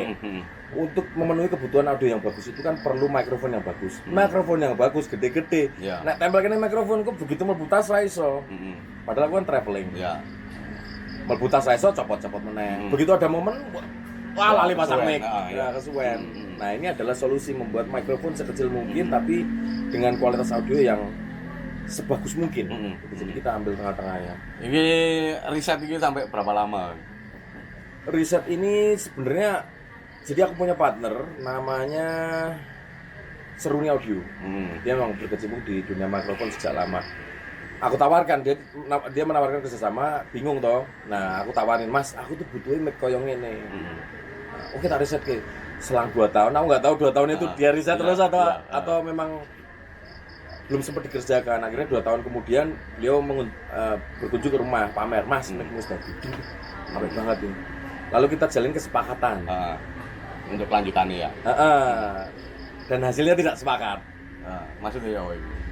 Untuk memenuhi kebutuhan audio yang bagus itu kan perlu mikrofon yang bagus. Mikrofon yang bagus gede-gede. Iya. Nek tempel kene mikrofon kok begitu mlebu tas ra iso. Padahal aku kan traveling. Iya. Mlebu tas ra iso copot-copot meneh. Begitu ada momen wah lali pasang mic. Iya. Nah, kesuwen. Nah, ini adalah solusi membuat mikrofon sekecil mungkin tapi dengan kualitas audio yang sebagus mungkin. Jadi kita ambil tengah-tengahnya. Ini riset ini sampai berapa lama? Riset ini sebenarnya, jadi aku punya partner namanya Seruni Audio. Dia memang berkecimpung di dunia mikrofon sejak lama. Aku tawarkan, dia menawarkan kerjasama, bingung toh. Nah aku tawarin, Mas, aku tuh butuhin mic koyong ini. Oke, tak riset ke. Selang 2 tahun, aku nggak tahu 2 tahun itu dia riset terus atau memang belum sempat dikerjakan. Akhirnya 2 tahun kemudian beliau berkunjung ke rumah, pamer, Mas, mic Mas tadi, apik banget ini. Lalu kita jalin kesepakatan Untuk kelanjutannya ya. Dan hasilnya tidak sepakat. Maksudnya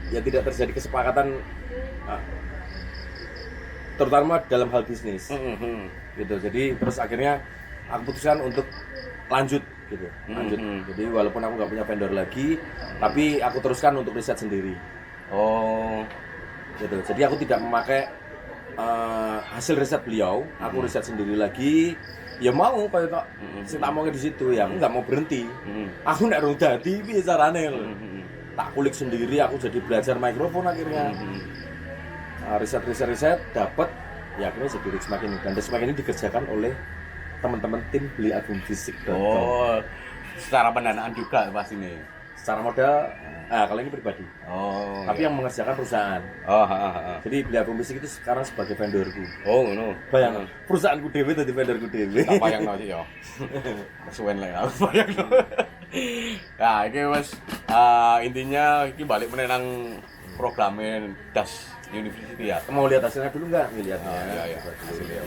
Ya tidak terjadi kesepakatan, terutama dalam hal bisnis. Gitu. Jadi terus akhirnya aku putuskan untuk lanjut gitu. Jadi walaupun aku nggak punya vendor lagi, tapi aku teruskan untuk riset sendiri. Gitu. Jadi aku tidak memakai hasil riset beliau, aku riset sendiri lagi. Ya mau kayak tak tak mau di situ ya, aku nggak mau berhenti. Aku nggak rung dadi piye carane lho. Tak kulik sendiri, aku jadi belajar mikrofon akhirnya. Riset dapat, ya akhirnya jadi Rixmic ini. Dan Rixmic ini dikerjakan oleh teman-teman tim beli album fisik. Secara pendanaan juga pasti nih. Secara modal, kalau ini pribadi. Tapi yang mengerjakan perusahaan. Jadi beli album fisik itu sekarang sebagai vendorku. No. Bayang, perusahaanku dewe tadi vendorku dewe. Tak bayangno sih ya. Kesuwen lah aku bayangno. Nah, ini Mas, intinya ini balik menenang programnya Das University ya. Mau lihat hasilnya dulu nggak? Lihatnya. Iya. Hasilnya.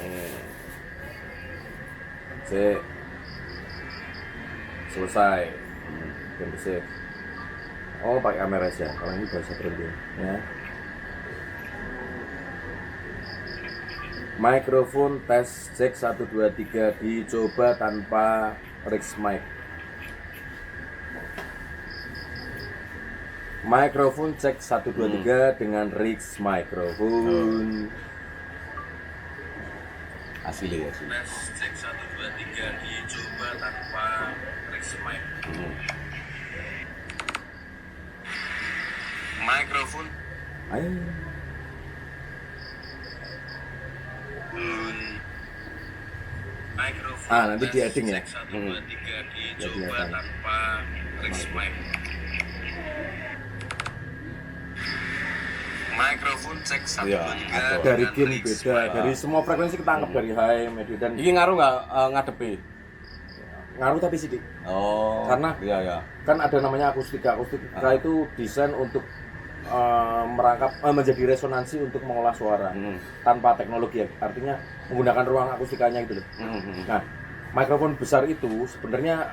Selesai. Save. Oh, pakai kamera aja. Kalau ini bahasa berhenti ya. Mikrofon tes cek 1 2 3 dicoba tanpa Rixmic. Mikrofon cek 1 2 3 dengan Rix mikrofon. Hasilnya. Tes cek 1 2 3 dicoba tanpa Rixmic. Mikrofon. Ayo. Mikrofon. Nanti di editing ya. 1 2 3 dicoba tanpa Rixmic. Mikrofon cek 1 2 3 dari gain beda, dari semua frekuensi ketangkep dari high, medium dan Ini ngaruh nggak ngadepi? ngaruh tapi sedikit. Karena iya. Kan ada namanya akustika itu desain untuk merangkap menjadi resonansi untuk mengolah suara tanpa teknologi ya. Artinya menggunakan ruang akustikanya gitu loh. Nah, mikrofon besar itu sebenarnya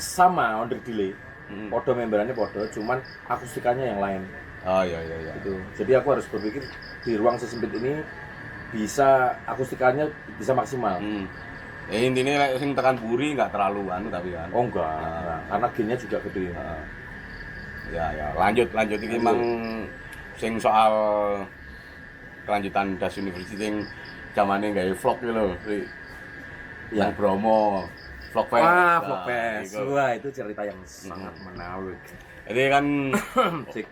sama under delay. Podo membrannya podo, cuman akustikanya yang lain. Iya. Gitu. Jadi aku harus berpikir di ruang sesempit ini bisa akustikanya bisa maksimal. Intinya sing tekan buri nggak terlalu tapi kan. Oh enggak, karena gainnya juga gede. Ya. Lanjut ini memang sing soal kelanjutan Das University yang zamannya nggak vlog gitu loh. Yang Bromo Vlogfest. Vlogfest. Wah, itu cerita yang sangat menarik. Jadi kan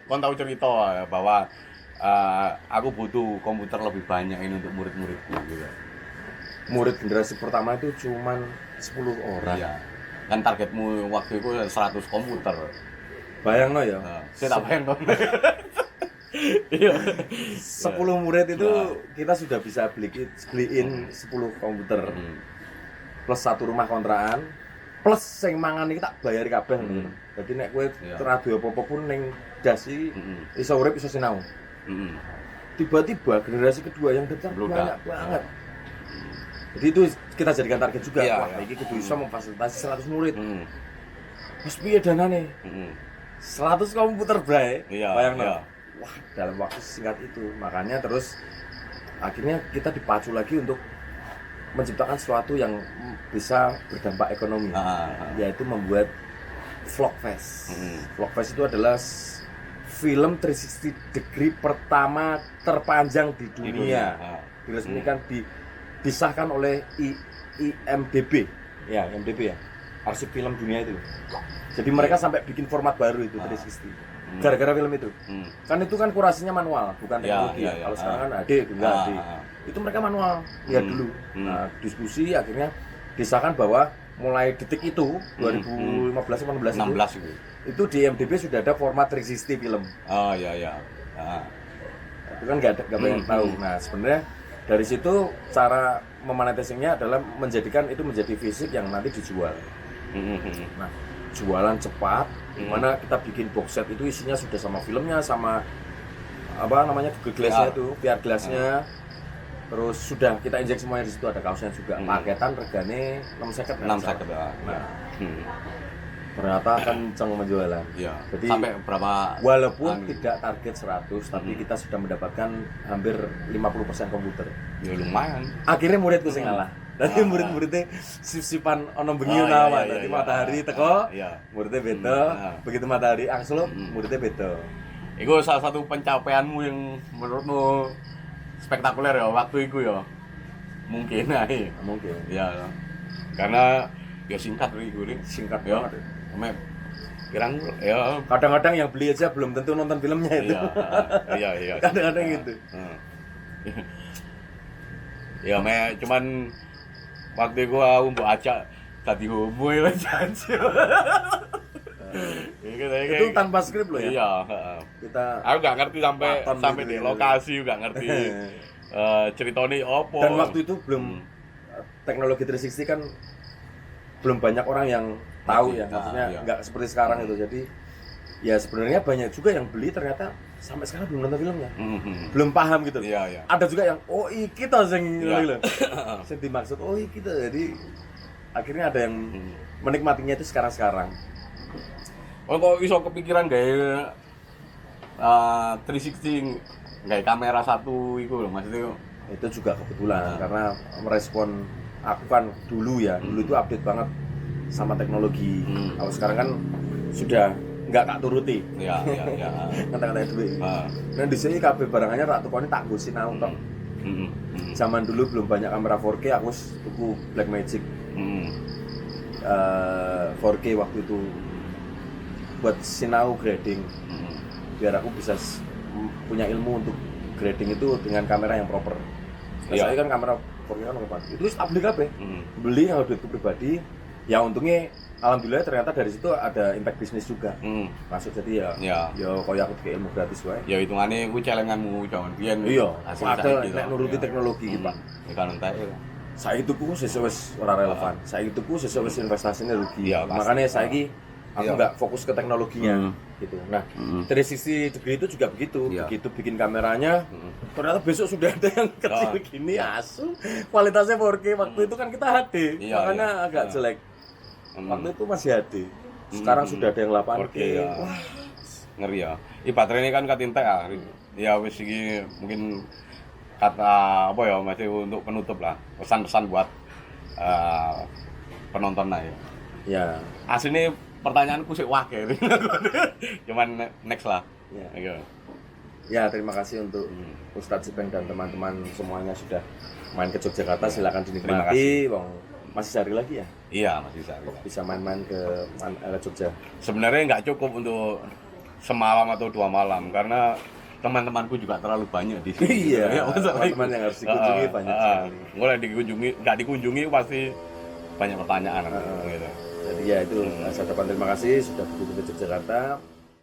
kon tahu cerita bahwa aku butuh komputer lebih banyak ini untuk murid-muridku gitu. Murid generasi pertama itu cuman 10 orang. Iya. Kan targetmu waktu itu 100 komputer. Bayangno ya. Saya tak bayang dong. Iya. 10 murid itu kita sudah bisa beliin 10 komputer. Plus 1 rumah kontrakan. Plus sing mangan iki tak bayar kabeh. Jadi nek kowe rada apa-apa pun ning Das iki iso urip iso sinau. Tiba-tiba generasi kedua yang datang banyak banget. Jadi itu kita jadikan target juga. Wah, iki kudu iso memfasilitasi 100 murid. Mas piye danane? 100 komputer bray. Bayangno. Wah, dalam waktu singkat itu. Makanya terus akhirnya kita dipacu lagi untuk menciptakan sesuatu yang bisa berdampak ekonomi, yaitu membuat Vlogfest. Vlogfest itu adalah film 360 degree pertama terpanjang di dunia. Diresmikan, disahkan oleh IMDb. Ya, IMDb ya. Arsip film dunia itu. Jadi mereka sampai bikin format baru itu 360. gara-gara film itu. Kan itu kan kurasinya manual, bukan teknologi. Ya. Kalau sekarang kan AD, tinggal AD. Itu mereka manual, lihat dulu. Nah, diskusi akhirnya disahkan bahwa mulai detik itu 2015 atau 16 itu di IMDb sudah ada format 360 film. Oh iya. Itu kan nggak banyak tahu. Nah sebenarnya dari situ cara memonetisasinya adalah menjadikan itu menjadi fisik yang nanti dijual. Nah jualan cepat, dimana kita bikin box set itu isinya sudah sama filmnya, sama apa namanya Google Glass-nya itu, VR Glass-nya. Terus sudah kita injek semuanya di situ, ada kaosnya juga. Paketan regane 6 seket. Nah, ternyata kenceng menjualan. Iya. Jadi sampai berapa? Walaupun tidak target 100, tapi kita sudah mendapatkan hampir 50% komputer. Ya lumayan. Akhirnya muridku sing ngalah. Tadi murid-muridnya sip-sipan ono bengi nawa, tadi matahari teko, muridnya beda. Begitu matahari angslup, muridnya beda. Itu salah satu pencapaianmu yang menurutmu spektakuler ya waktu itu ya. Mungkin aja. Mungkin. Ya. Karena ya singkat singkat ya. banget. Mek kirang ya Kadang-kadang yang beli aja belum tentu nonton filmnya itu. Iya. Kadang-kadang gitu. Ya mek cuman waktu gua mbok ajak tadi homo ya janji. Itu tanpa skrip loh ya. Iya, Kita aku nggak ngerti sampai gitu di ya. lokasi, nggak ngerti ceritanya apa. Dan waktu itu belum teknologi 360 kan belum banyak orang yang tahu ya, maksudnya nggak seperti sekarang itu. Jadi ya sebenarnya banyak juga yang beli ternyata sampai sekarang belum nonton filmnya, belum paham gitu. Iya. Ada juga yang oh iki to sing sing dimaksud oh iki to. Jadi akhirnya ada yang menikmatinya itu sekarang. Oh kok iso kepikiran gawe 360 gawe kamera satu iku lho maksudnya. Itu juga kebetulan karena merespon aku kan dulu itu update banget sama teknologi. Kalau sekarang kan sudah nggak tak turuti. Iya. Kata-kata duit. Nah di sini kabeh barangannya tak tukoni tak nggo sinau tok. Zaman dulu belum banyak kamera 4K, aku tuku Blackmagic 4K waktu itu buat sinau grading. Biar aku bisa punya ilmu untuk grading itu dengan kamera yang proper. Saya kan kamera 4K kan apa? Itu update kabeh. Beli yang duitku pribadi. Ya untungnya alhamdulillah ternyata dari situ ada impact bisnis juga. Masuk jadi ya koyo aku kayak ilmu gratis wae. Ya hitungane kuwi celenganmu jaman biyen. Iya, nek nuruti teknologi iki, Pak. Ya kan entek. Saiki tuku sesuk wis ora relevan. Saiki tuku sesuk wis investasinya rugi. Makanya saiki aku nggak fokus ke teknologinya gitu. Nah, 360 degree itu juga begitu. Begitu bikin kameranya, ternyata besok sudah ada yang kecil gini asu. Kualitasnya 4K waktu itu kan kita HD, makanya agak jelek. Waktu itu masih HD. Sekarang sudah ada yang 8K. Wah, ngeri ya. Baterai ini kan katintek ya. Ya wis iki mungkin kata apa ya masih untuk penutup lah. Pesan-pesan buat penonton lah ya. Ya. Aslinya pertanyaanku sih wah kayak cuman next lah. Ya terima kasih untuk Ustadz Sipeng dan teman-teman semuanya sudah main ke Yogyakarta. Silakan dinikmati. Masih sehari lagi ya? Iya masih sehari. Bisa main-main ke Jogja. Sebenarnya nggak cukup untuk semalam atau 2 malam karena teman-temanku juga terlalu banyak di sini. Iya. Teman-teman yang harus dikunjungi banyak sekali. Mulai nggak dikunjungi pasti banyak pertanyaan. Gitu. Jadi ya itu saya ucapkan terima kasih sudah berkunjung ke Yogyakarta.